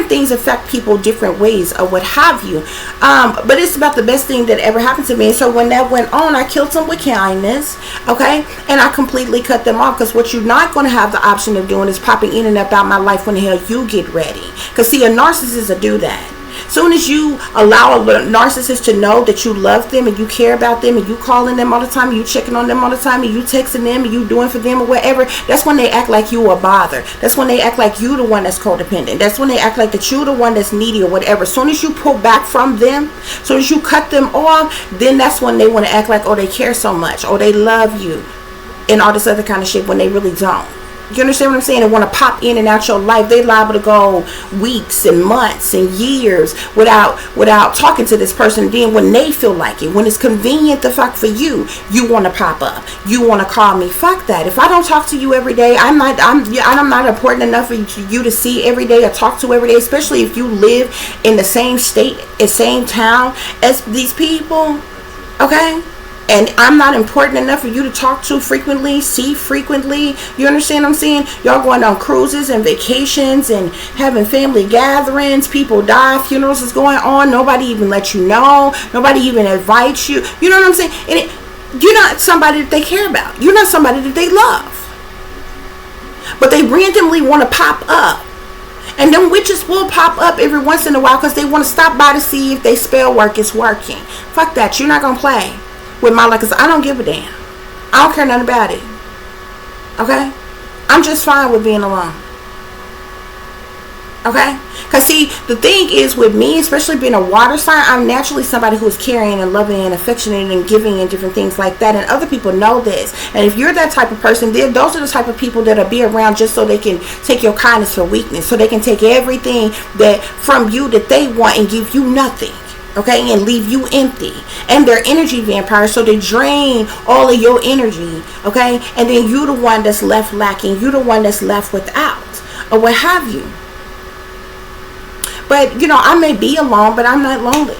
things affect people different ways or what have you. But it's about the best thing that ever happened to me. And so when that went on, I killed them with kindness. Okay, and I completely cut them off, because what you're not going to have the option of doing is popping in and out my life when the hell you get ready. Because see, a narcissist will do that. Soon as you allow a narcissist to know that you love them and you care about them and you calling them all the time and you checking on them all the time and you texting them and you doing for them or whatever, that's when they act like you a bother. That's when they act like you the one that's codependent. That's when they act like that you the one that's needy or whatever. As soon as you pull back from them, as soon as you cut them off, then that's when they want to act like, oh, they care so much, or they love you and all this other kind of shit, when they really don't. You understand what I'm saying? They want to pop in and out your life. They liable to go weeks and months and years without talking to this person. Then when they feel like it, when it's convenient to fuck for you, you want to pop up. You want to call me. Fuck that. If I don't talk to you every day, I'm not important enough for you to see every day or talk to every day. Especially if you live in the same state, the same town as these people. Okay. And I'm not important enough for you to talk to frequently, see frequently. You understand what I'm saying? Y'all going on cruises and vacations and having family gatherings. People die, funerals is going on. Nobody even let you know. Nobody even invites you. You know what I'm saying? And you're not somebody that they care about. You're not somebody that they love. But they randomly want to pop up. And them witches will pop up every once in a while because they want to stop by to see if they spell work is working. Fuck that. You're not going to play with my life, because I don't give a damn. I don't care nothing about it. Okay? I'm just fine with being alone. Okay? Because see, the thing is with me, especially being a water sign, I'm naturally somebody who is caring and loving and affectionate and giving and different things like that. And other people know this. And if you're that type of person, those are the type of people that'll be around just so they can take your kindness for weakness. So they can take everything that from you that they want and give you nothing. okay, and leave you empty. And they're energy vampires, so they drain all of your energy, okay, and then you the one that's left lacking, you the one that's left without, or what have you. But you know, I may be alone, but I'm not lonely,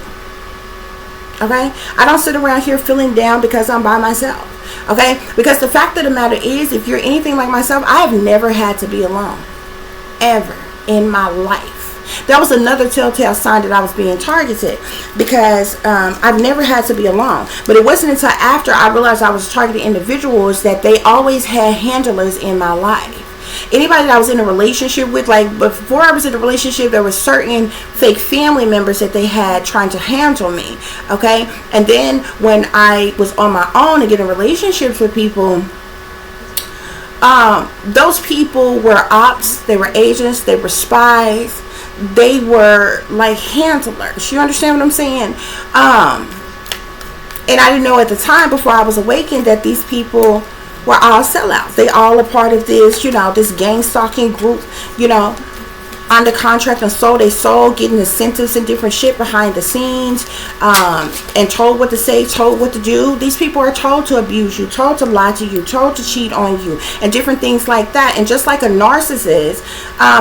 okay. I don't sit around here feeling down because I'm by myself, okay, because the fact of the matter is, if you're anything like myself, I have never had to be alone, ever in my life. That was another telltale sign that I was being targeted, because I've never had to be alone. But it wasn't until after I realized I was targeting individuals that they always had handlers in my life. Anybody that I was in a relationship with, like before I was in a relationship, there were certain fake family members that they had trying to handle me, okay? And then when I was on my own and getting relationships with people, those people were ops, they were agents, they were spies, they were like handlers. You understand what I'm saying? And I didn't know at the time, before I was awakened, that these people were all sellouts. They all are part of this, you know, this gang stalking group, you know, under contract and sold they sold, getting incentives and different shit behind the scenes, and told what to say, told what to do. These people are told to abuse you, told to lie to you, told to cheat on you, and different things like that. And just like a narcissist,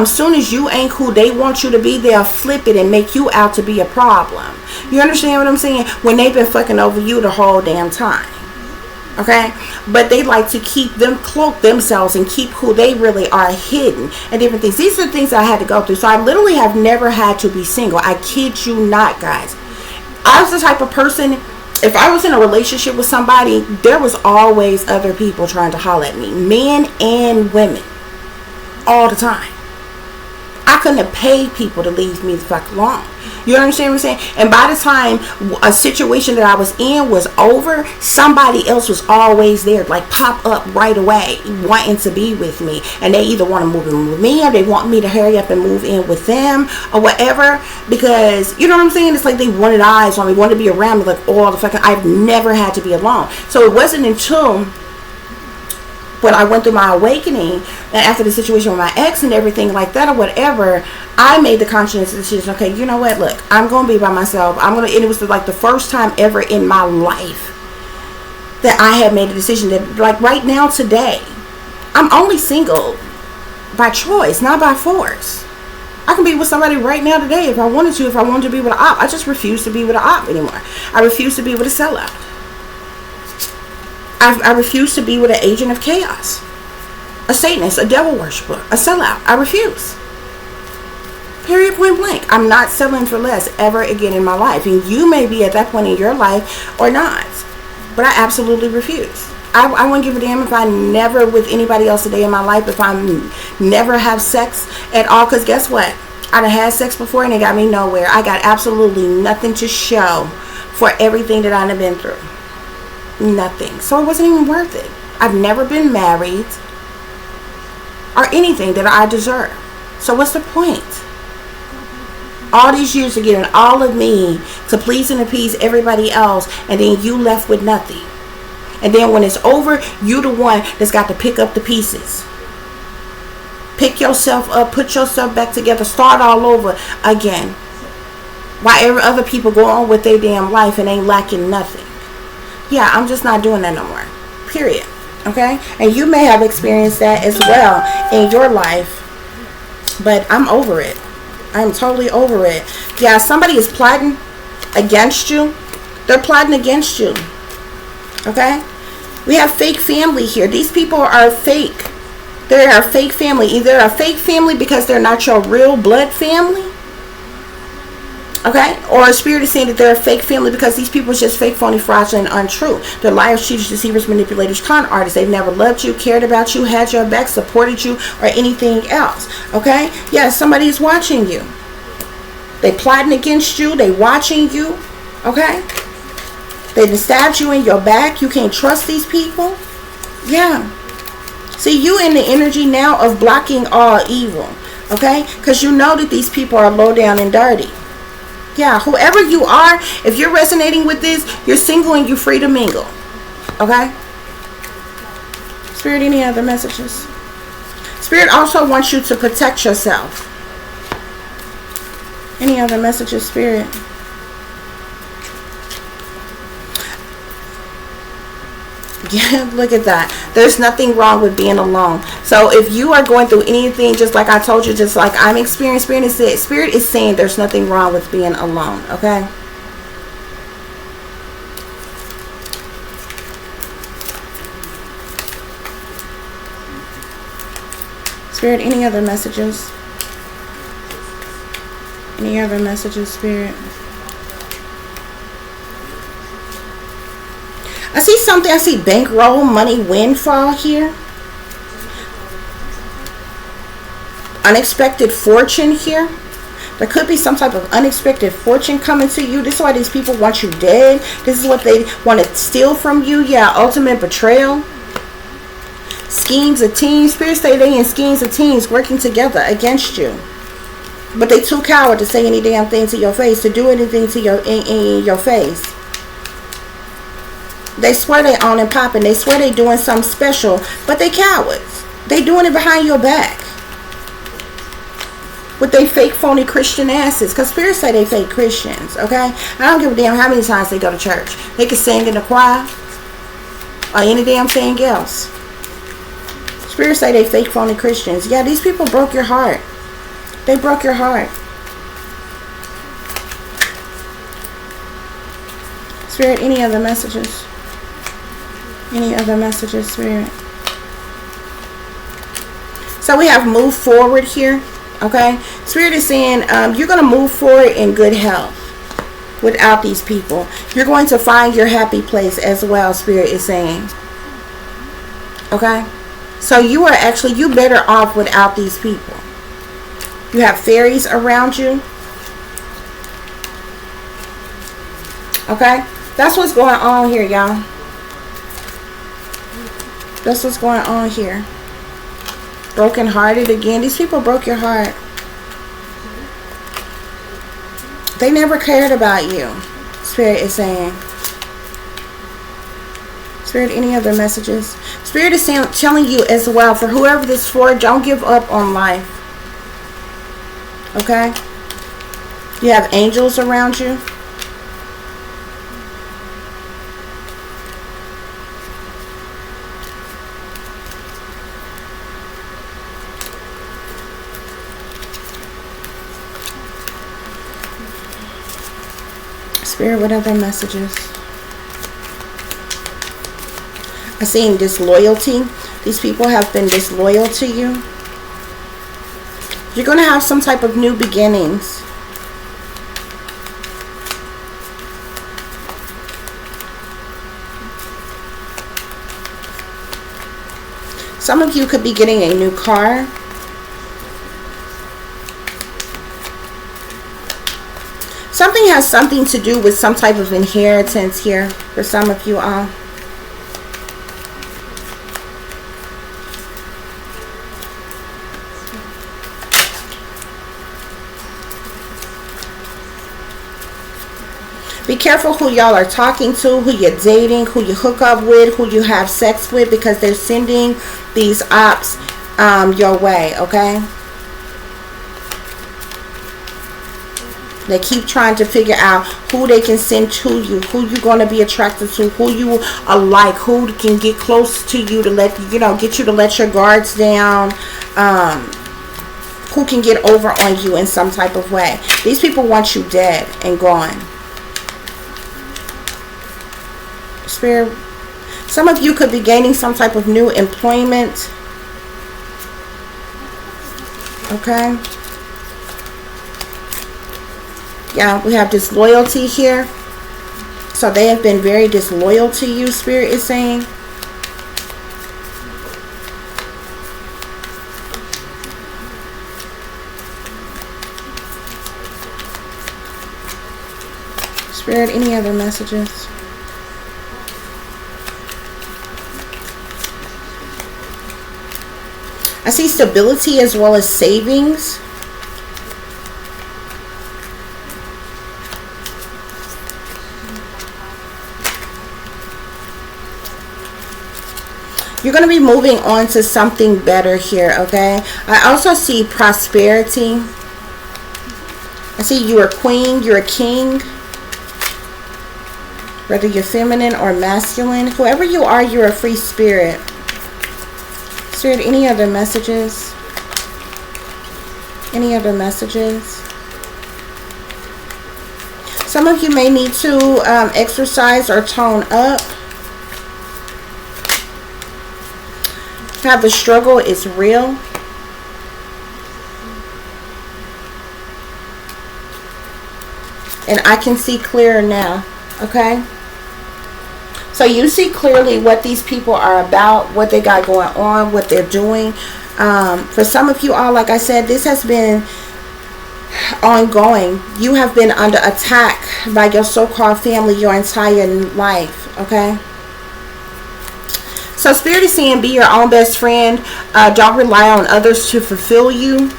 soon as you ain't who they want you to be, they'll flip it and make you out to be a problem. You understand what I'm saying? When they've been fucking over you the whole damn time. Okay, but they like to keep them, cloak themselves and keep who they really are hidden and different things. These are the things I had to go through. So I literally have never had to be single. I kid you not, guys. I was the type of person, if I was in a relationship with somebody, there was always other people trying to holler at me, men and women, all the time. I couldn't have paid people to leave me the fuck alone. You understand what I'm saying? And by the time a situation that I was in was over, somebody else was always there, like pop up right away, wanting to be with me. And they either want to move in with me, or they want me to hurry up and move in with them, or whatever. Because, you know what I'm saying? It's like they wanted eyes on me, wanted to be around me, like all the fucking, I've never had to be alone. So it wasn't until when I went through my awakening, and after the situation with my ex and everything like that or whatever, I made the conscious decision, okay, you know what, look, I'm going to be by myself. And it was like the first time ever in my life that I had made a decision that, like right now, today, I'm only single by choice, not by force. I can be with somebody right now today if I wanted to, if I wanted to be with an op. I just refuse to be with an op anymore. I refuse to be with a sellout. I refuse to be with an agent of chaos, a Satanist, a devil worshiper, a sellout. I refuse. Period, point blank. I'm not settling for less ever again in my life. And you may be at that point in your life or not. But I absolutely refuse. I wouldn't give a damn if I never with anybody else a day in my life, if I never have sex at all. Because guess what? I done had sex before and it got me nowhere. I got absolutely nothing to show for everything that I done been through. Nothing. So it wasn't even worth it. I've never been married or anything that I deserve. So what's the point? All these years of getting all of me to please and appease everybody else, and then you left with nothing. And then when it's over, you the one that's got to pick up the pieces. Pick yourself up, put yourself back together, start all over again. While other people go on with their damn life and ain't lacking nothing. Yeah, I'm just not doing that no more. Period. Okay? And you may have experienced that as well in your life. But I'm over it. I'm totally over it. Yeah, somebody is plotting against you. They're plotting against you. Okay? We have fake family here. These people are fake. They are a fake family. Either a fake family because they're not your real blood family. Okay? Or a spirit is saying that they're a fake family because these people are just fake, phony, fraudulent, and untrue. They're liars, cheaters, deceivers, manipulators, con artists. They've never loved you, cared about you, had your back, supported you, or anything else. Okay? Yeah, somebody is watching you. They plotting against you. They watching you. Okay? They stabbed you in your back. You can't trust these people. Yeah. See, you in the energy now of blocking all evil. Okay? Because you know that these people are low down and dirty. Yeah, whoever you are, if you're resonating with this, you're single and you're free to mingle. Okay? Spirit, any other messages? Spirit also wants you to protect yourself. Any other messages, Spirit? Yeah, look at that. There's nothing wrong with being alone. So if you are going through anything, just like I told you, just like I'm experiencing, Spirit is saying there's nothing wrong with being alone, okay? Spirit, any other messages? Any other messages, Spirit? I see something. I see bankroll, money, windfall here. Unexpected fortune here. There could be some type of unexpected fortune coming to you. This is why these people want you dead. This is what they want to steal from you. Yeah, ultimate betrayal. Schemes of teams. Spirits say they in schemes of teams working together against you. But they too coward to say any damn thing to your face, to do anything to your in your face. They swear they on and popping. They swear they doing something special, but they cowards. They doing it behind your back. With they fake phony Christian asses. Because spirits say they fake Christians, okay? I don't give a damn how many times they go to church. They can sing in the choir or any damn thing else. Spirits say they fake phony Christians. Yeah, these people broke your heart. They broke your heart. Spirit, any other messages? Any other messages, Spirit? So we have move forward here, okay? Spirit is saying you're going to move forward in good health without these people. You're going to find your happy place as well, Spirit is saying. Okay? So you are actually, you better off without these people. You have fairies around you. Okay? That's what's going on here, y'all. That's what's going on here. Broken hearted again. These people broke your heart. They never cared about you. Spirit is saying. Spirit, any other messages? Spirit is saying, telling you as well, for whoever this is for, don't give up on life. Okay? You have angels around you. Spirit, what other messages? I'm seeing disloyalty. These people have been disloyal to you. You're going to have some type of new beginnings. Some of you could be getting a new car. Something has something to do with some type of inheritance here for some of you all. Be careful who y'all are talking to, who you're dating, who you hook up with, who you have sex with, because they're sending these ops your way, okay? They keep trying to figure out who they can send to you, who you're going to be attracted to, who you are like, who can get close to you to let, you know, get you to let your guards down, who can get over on you in some type of way. These people want you dead and gone. Spirit, some of you could be gaining some type of new employment. Okay. Yeah, we have disloyalty here. So they have been very disloyal to you, Spirit is saying. Spirit, any other messages? I see stability as well as savings. You're going to be moving on to something better here, okay? I also see prosperity. I see you're a queen, you're a king. whether you're feminine or masculine. Whoever you are, you're a free spirit. Spirit, any other messages? Any other messages? Some of you may need to exercise or tone up. How the struggle is real. And I can see clearer now. Okay? So you see clearly what these people are about, what they got going on, what they're doing. For some of you all, like I said, this has been ongoing. You have been under attack by your so-called family your entire life. Okay? So Spirit is saying, be your own best friend. Don't rely on others to fulfill you.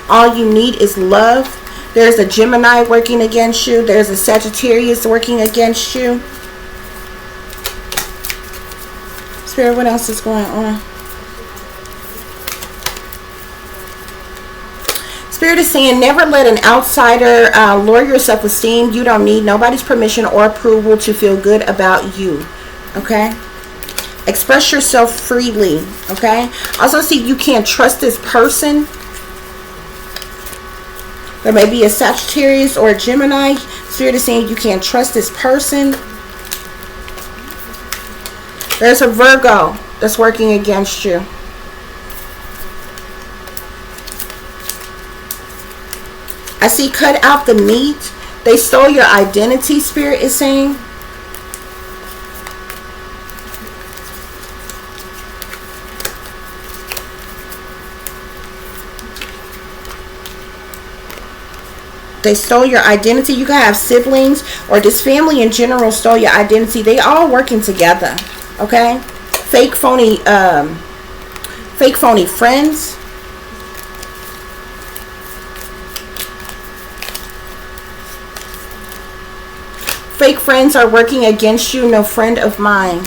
All you need is love. There's a Gemini working against you. There's a Sagittarius working against you. Spirit, what else is going on? Spirit is saying, never let an outsider lower your self-esteem. You don't need nobody's permission or approval to feel good about you. Okay? Express yourself freely. Okay? Also see, you can't trust this person. There may be a Sagittarius or a Gemini. Spirit is saying you can't trust this person. There's a Virgo that's working against you. I see cut out the meat. They stole your identity, Spirit is saying. They stole your identity. You can have siblings, or this family in general stole your identity. They all working together. Okay? Fake phony friends. Fake friends are working against you. No friend of mine.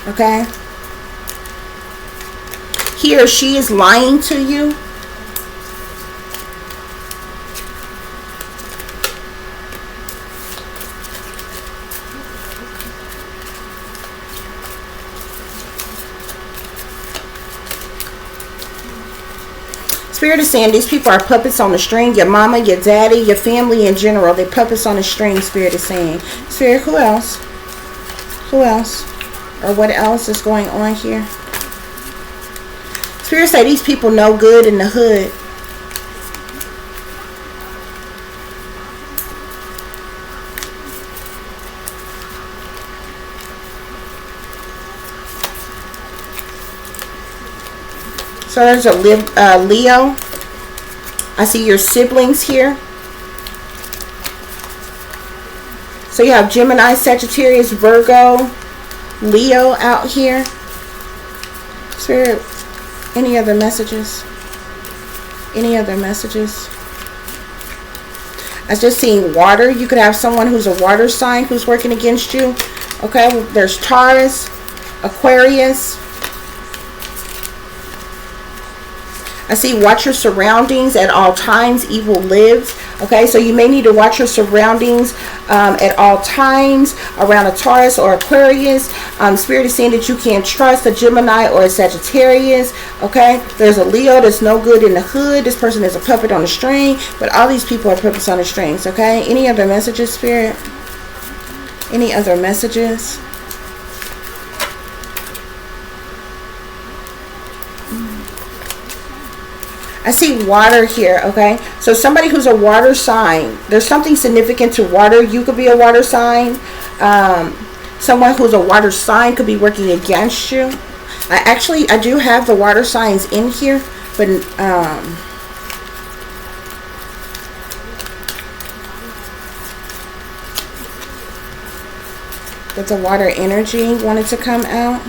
Okay? He or she is lying to you. Spirit is saying these people are puppets on the string. Your mama, your daddy, your family in general. They're puppets on the string, Spirit is saying. Spirit, who else? Who else? Or what else is going on here? Spirit say these people no good in the hood. So there's a Leo. I see your siblings here. So you have Gemini, Sagittarius, Virgo, Leo out here. Spirit, any other messages? Any other messages? I was just seeing water. You could have someone who's a water sign who's working against you. Okay, there's Taurus, Aquarius. I see watch your surroundings at all times. Evil lives. Okay, so you may need to watch your surroundings at all times around a Taurus or Aquarius. Spirit is saying that you can't trust a Gemini or a Sagittarius. Okay, there's a Leo that's no good in the hood. This person is a puppet on a string. But all these people are puppets on the strings. Okay, any other messages, Spirit? Any other messages? I see water here, okay? So somebody who's a water sign, there's something significant to water. You could be a water sign. Someone who's a water sign could be working against you. I do have the water signs in here, but that the water energy wanted to come out.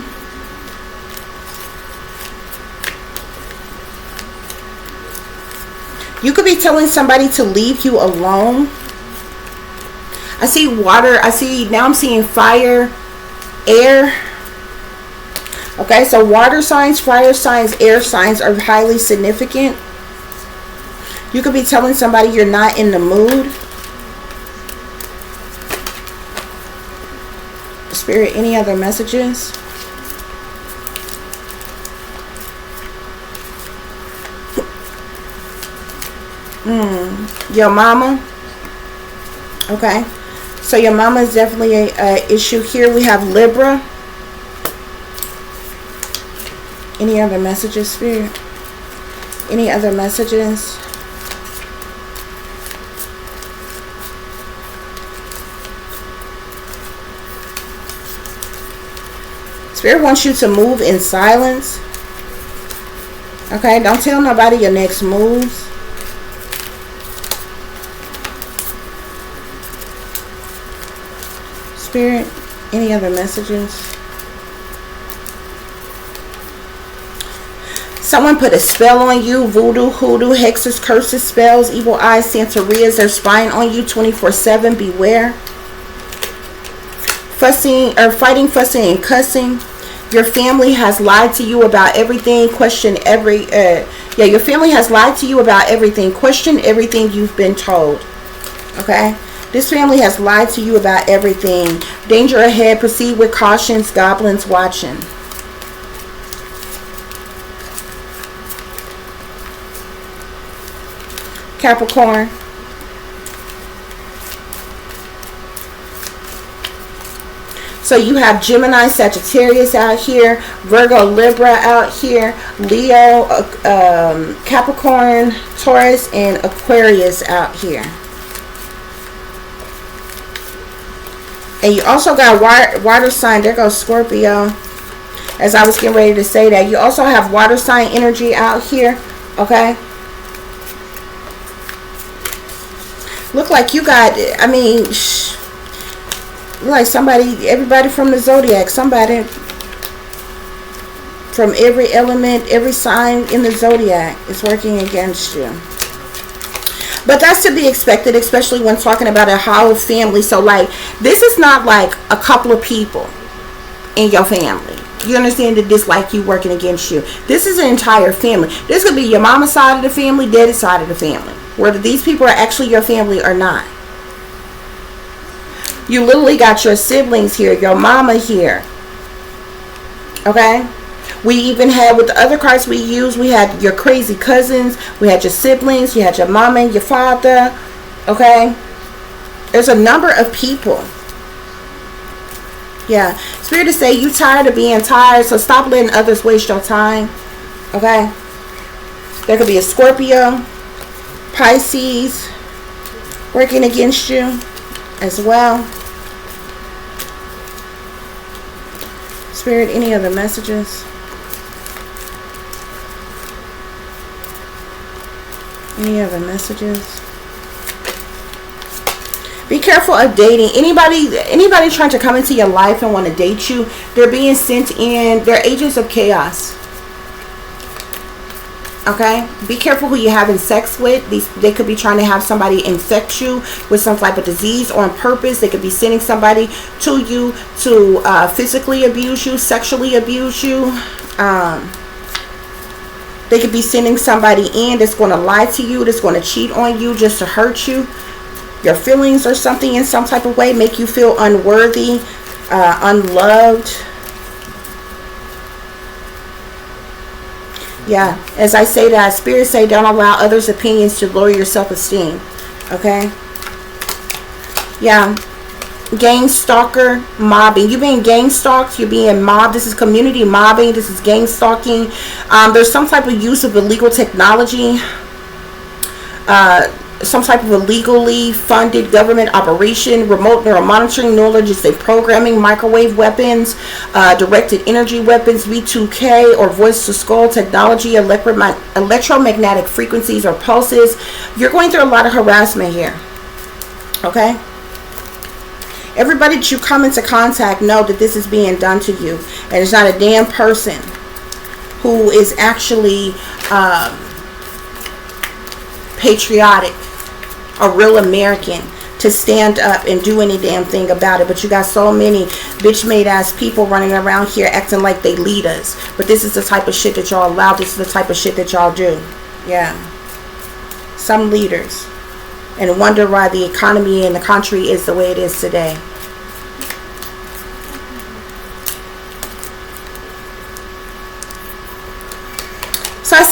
You could be telling somebody to leave you alone. I see water. Now I'm seeing fire, air. Okay, so water signs, fire signs, air signs are highly significant. You could be telling somebody you're not in the mood. Spirit, any other messages? Your mama. Okay. So your mama is definitely a issue here. We have Libra. Any other messages, Spirit? Any other messages? Spirit wants you to move in silence. Okay, don't tell nobody your next moves. Spirit, any other messages? Someone put a spell on you. Voodoo, hoodoo, hexes, curses, spells, evil eyes, Santerias. They're spying on you 24/7. Beware. Fussing or fighting, fussing, and cussing. Your family has lied to you about everything. Question every your family has lied to you about everything. Question everything you've been told. Okay? This family has lied to you about everything. Danger ahead. Proceed with caution. Goblins watching. Capricorn. So you have Gemini, Sagittarius out here, Virgo, Libra out here, Leo, Capricorn, Taurus, and Aquarius out here. And you also got water sign. There goes Scorpio. As I was getting ready to say that. You also have water sign energy out here. Okay. Look like you got, I mean, like somebody, everybody from the zodiac, somebody from every element, every sign in the zodiac is working against you. But that's to be expected, especially when talking about a whole family. So like, this is not like a couple of people in your family. You understand that this like you working against you. This is an entire family. This could be your mama's side of the family, daddy's side of the family. Whether these people are actually your family or not. You literally got your siblings here, your mama here. Okay? We even had, with the other cards we used, we had your crazy cousins, we had your siblings, you had your mama and your father. Okay? There's a number of people. Yeah. Spirit to say you tired of being tired, so stop letting others waste your time. Okay? There could be a Scorpio, Pisces working against you as well. Spirit, any other messages? Any other messages? Be careful of dating. Anybody trying to come into your life and want to date you, they're being sent in. They're agents of chaos. Okay? Be careful who you're having sex with. They could be trying to have somebody infect you with some type of disease on purpose. They could be sending somebody to you to physically abuse you, sexually abuse you. They could be sending somebody in that's going to lie to you, that's going to cheat on you just to hurt you. Your feelings or something in some type of way, make you feel unworthy, unloved. Yeah, as I say that, Spirit say don't allow others' opinions to lower your self-esteem. Okay? Yeah. Gang stalker, mobbing. You're being gang stalked. You're being mobbed. This is community mobbing. This is gang stalking. There's some type of use of illegal technology. Some type of illegally funded government operation, remote neuromonitoring, neurologistic programming, microwave weapons, directed energy weapons, V2K or voice to skull technology, electromagnetic frequencies or pulses. You're going through a lot of harassment here. Okay? Everybody that you come into contact know that this is being done to you. And it's not a damn person who is actually patriotic, a real American, to stand up and do any damn thing about it. But you got so many bitch made ass people running around here acting like they lead us. But this is the type of shit that y'all allow. This is the type of shit that y'all do. Yeah. Some leaders. And wonder why the economy in the country is the way it is today.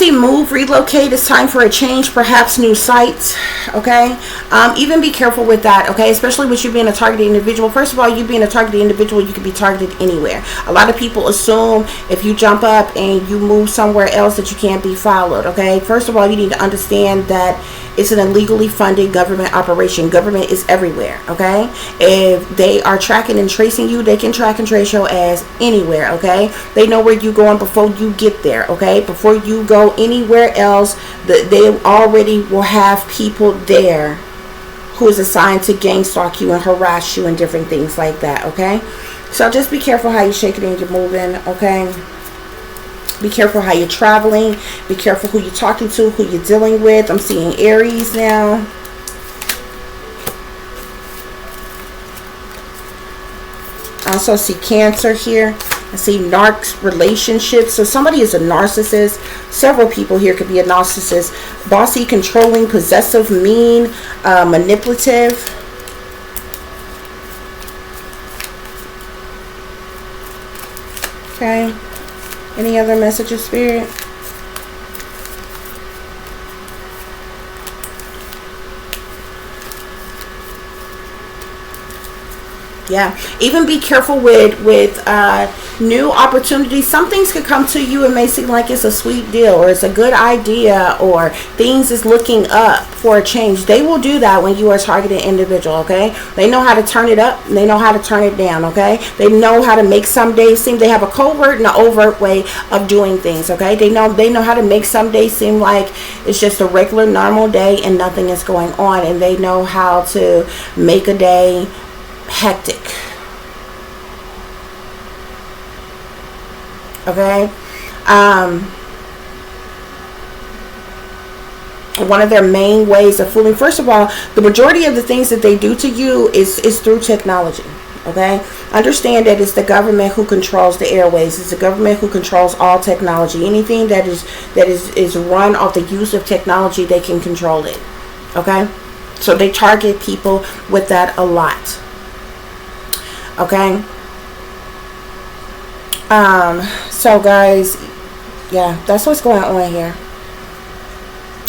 see move, relocate. It's time for a change, perhaps new sites. Okay, even be careful with that. Okay, especially with you being a targeted individual. First of all, you being a targeted individual, you can be targeted anywhere. A lot of people assume if you jump up and you move somewhere else that you can't be followed. Okay, first of all, you need to understand that it's an illegally funded government operation. Government is everywhere. Okay, if they are tracking and tracing you, they can track and trace your ass anywhere. Okay, they know where you're going before you get there. Okay, before you go anywhere else, they already will have people there who is assigned to gang stalk you and harass you and different things like that. Okay, so just be careful how you're shaking and you're moving. Okay, be careful how you're traveling. Be careful who you're talking to, who you're dealing with. I'm seeing Aries now. I also see Cancer here. I see narcs relationships. So somebody is a narcissist. Several people here could be a narcissist. Bossy, controlling, possessive, mean, manipulative. Okay. Any other messages, Spirit? Yeah, even be careful with new opportunities. Some things could come to you and may seem like it's a sweet deal or it's a good idea or things is looking up for a change. They will do that when you are a targeted individual. Okay, they know how to turn it up and they know how to turn it down. Okay, they know how to make some days seem, they have a covert and an overt way of doing things. Okay, they know how to make some days seem like it's just a regular normal day and nothing is going on, and they know how to make a day hectic. Okay, one of their main ways of fooling, first of all, the majority of the things that they do to you is through technology. Okay, understand that it's the government who controls the airways. It's the government who controls all technology. Anything that is run off the use of technology, they can control it. Okay, so they target people with that a lot. Okay, so guys, yeah, that's what's going on here.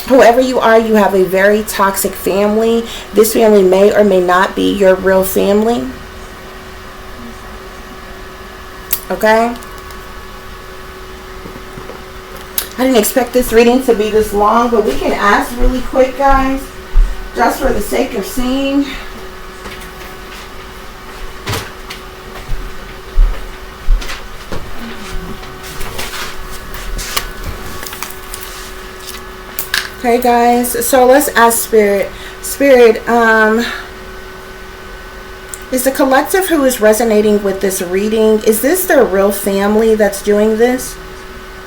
Whoever you are, you have a very toxic family. This family may or may not be your real family. Okay, I didn't expect this reading to be this long, but we can ask really quick, guys, just for the sake of seeing. Okay, guys, so let's ask Spirit. Spirit, is the collective who is resonating with this reading, is this their real family that's doing this?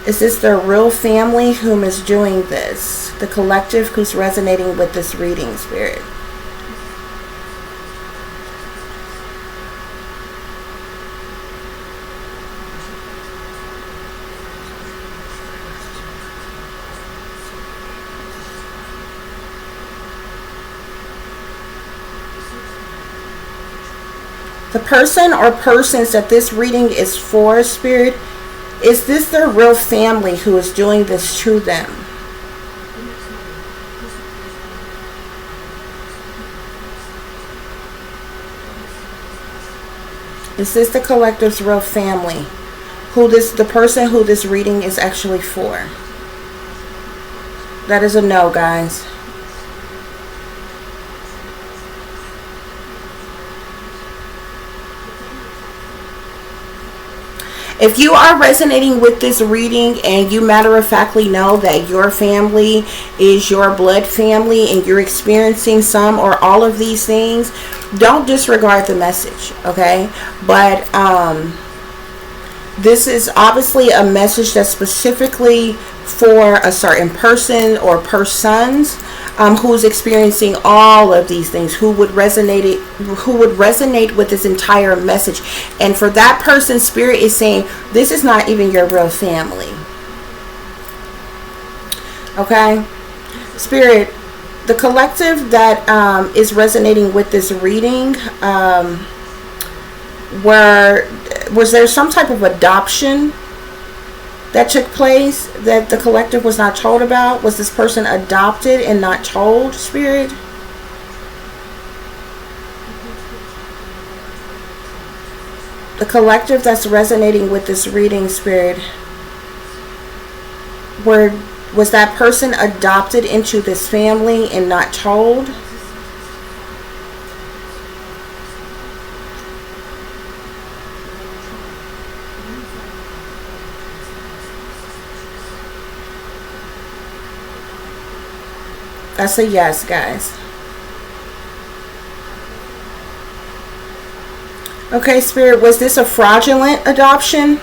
Is this their real family whom is doing this? The collective who's resonating with this reading, Spirit. The person or persons that this reading is for, Spirit, is this their real family who is doing this to them? Is this the collective's real family? The person who this reading is actually for? That is a no, guys. If you are resonating with this reading and you matter-of-factly know that your family is your blood family and you're experiencing some or all of these things, don't disregard the message, okay? But this is obviously a message that's specifically for a certain person or persons who's experiencing all of these things, who would resonate with this entire message. And for that person, Spirit is saying this is not even your real family. Okay, Spirit, the collective that is resonating with this reading, was there some type of adoption that took place that the collective was not told about? Was this person adopted and not told, Spirit? The collective that's resonating with this reading, Spirit, was that person adopted into this family and not told? That's a yes, guys. Okay, Spirit, was this a fraudulent adoption?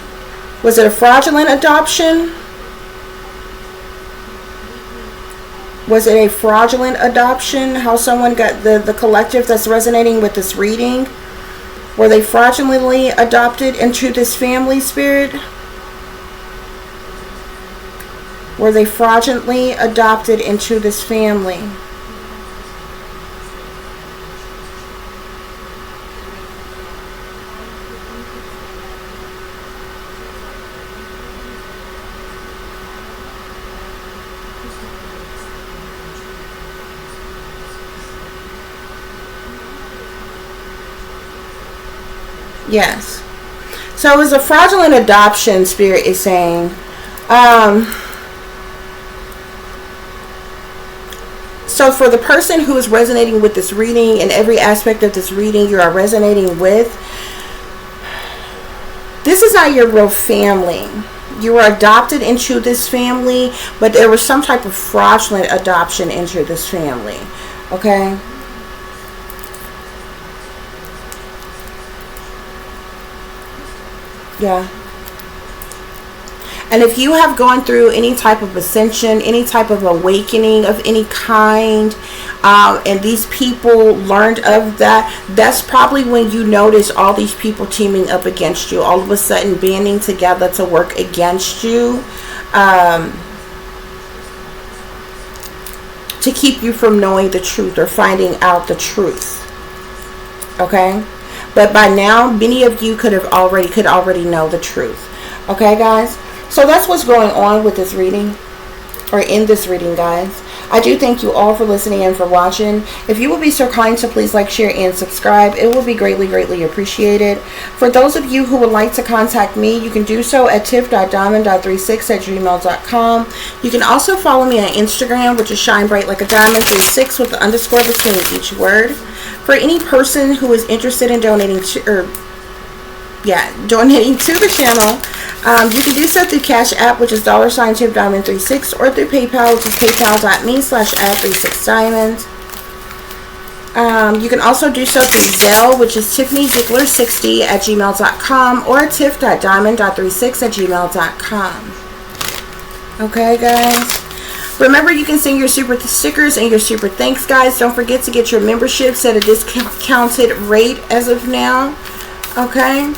Was it a fraudulent adoption? Was it a fraudulent adoption? How someone got the collective that's resonating with this reading? Were they fraudulently adopted into this family, Spirit? Were they fraudulently adopted into this family? Yes. So it was a fraudulent adoption, Spirit is saying. So for the person who is resonating with this reading, and every aspect of this reading you are resonating with, this is not your real family. You were adopted into this family, but there was some type of fraudulent adoption into this family. Okay? Yeah. And if you have gone through any type of ascension, any type of awakening of any kind, and these people learned of that, that's probably when you notice all these people teaming up against you, all of a sudden banding together to work against you, to keep you from knowing the truth or finding out the truth. Okay? But by now, many of you could already know the truth. Okay, guys? So that's what's going on with this reading, or in this reading, guys. I do thank you all for listening and for watching. If you would be so kind to please like, share, and subscribe, it will be greatly, greatly appreciated. For those of you who would like to contact me, you can do so at tiff.diamond.36@gmail.com. You can also follow me on Instagram, which is shinebrightlikeadiamond36 with the underscore between each word. For any person who is interested in donating to the channel, you can do so through CASHAPP, which is $tiffdiamond36, or through PayPal, which is paypal.me/@36diamond. You can also do so through ZELLE, which is tiffanyziegler60@gmail.com, or tiff.diamond.36@gmail.com. Okay, guys? Remember, you can send your super stickers and your super thanks, guys. Don't forget to get your memberships at a discounted rate as of now. Okay?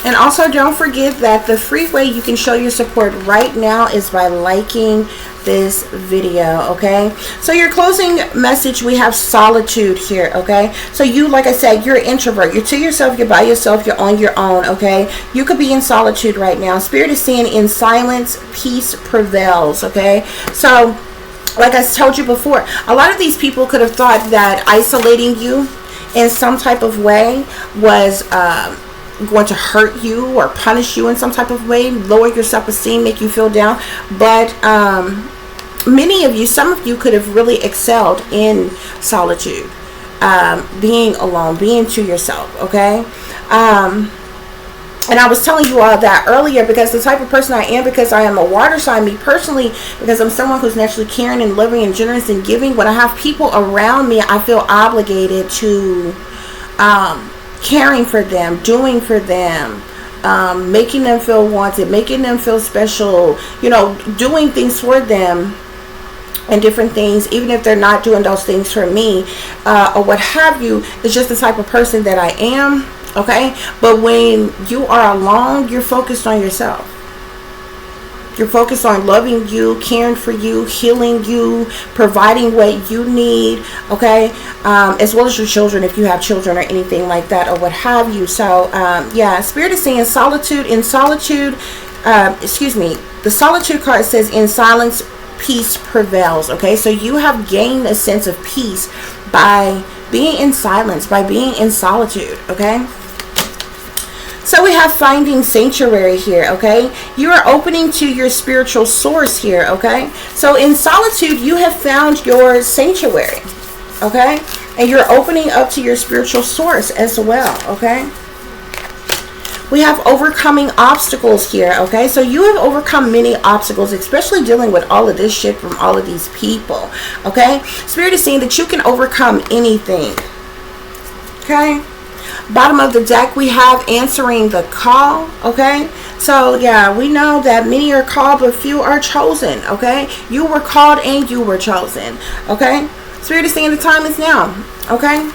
And also, don't forget that the free way you can show your support right now is by liking this video. Okay? So your closing message, we have solitude here. Okay? So you, like I said, you're an introvert. You're to yourself. You're by yourself. You're on your own. Okay? You could be in solitude right now. Spirit is saying in silence, peace prevails. Okay? So, like I told you before, a lot of these people could have thought that isolating you in some type of way was going to hurt you or punish you in some type of way, lower your self-esteem, make you feel down. But many of you, some of you could have really excelled in solitude, being alone, being to yourself. Okay? And I was telling you all that earlier because the type of person I am, because I am a water sign, me personally, because I'm someone who's naturally caring and loving and generous and giving, when I have people around me, I feel obligated to caring for them, doing for them, making them feel wanted, making them feel special, you know, doing things for them and different things, even if they're not doing those things for me, or what have you. It's just the type of person that I am. Okay? But when you are alone, you're focused on yourself. You're focused on loving you, caring for you, healing you, providing what you need, okay? As well as your children, if you have children or anything like that, or what have you. So, yeah, Spirit is saying solitude. In solitude, excuse me, the solitude card says, in silence, peace prevails. Okay, so you have gained a sense of peace by being in silence, by being in solitude. Okay, so we have finding sanctuary here. Okay, you are opening to your spiritual source here. Okay, so in solitude, you have found your sanctuary. Okay, and you're opening up to your spiritual source as well. Okay, we have overcoming obstacles here. Okay, so you have overcome many obstacles, especially dealing with all of this shit from all of these people. Okay, Spirit is saying that you can overcome anything. Okay, bottom of the deck, we have answering the call. Okay, so yeah, we know that many are called but few are chosen. Okay, you were called and you were chosen. Okay, Spirit is saying the time is now. Okay,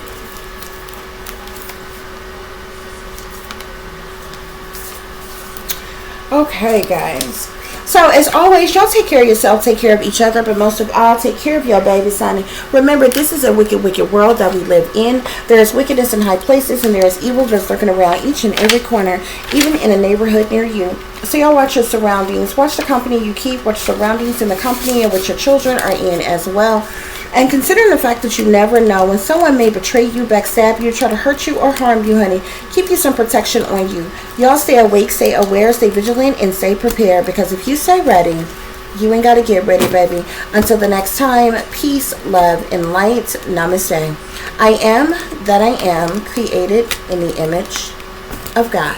okay, guys, so as always, y'all take care of yourself, take care of each other, but most of all, take care of your baby son. Remember, this is a wicked, wicked world that we live in. There is wickedness in high places, and there is evil that's lurking around each and every corner, even in a neighborhood near you. So y'all watch your surroundings, watch the company you keep, watch surroundings in the company in which your children are in as well. And considering the fact that you never know when someone may betray you, backstab you, try to hurt you, or harm you, honey, keep you some protection on you. Y'all stay awake, stay aware, stay vigilant, and stay prepared. Because if you stay ready, you ain't got to get ready, baby. Until the next time, peace, love, and light. Namaste. I am that I am, created in the image of God.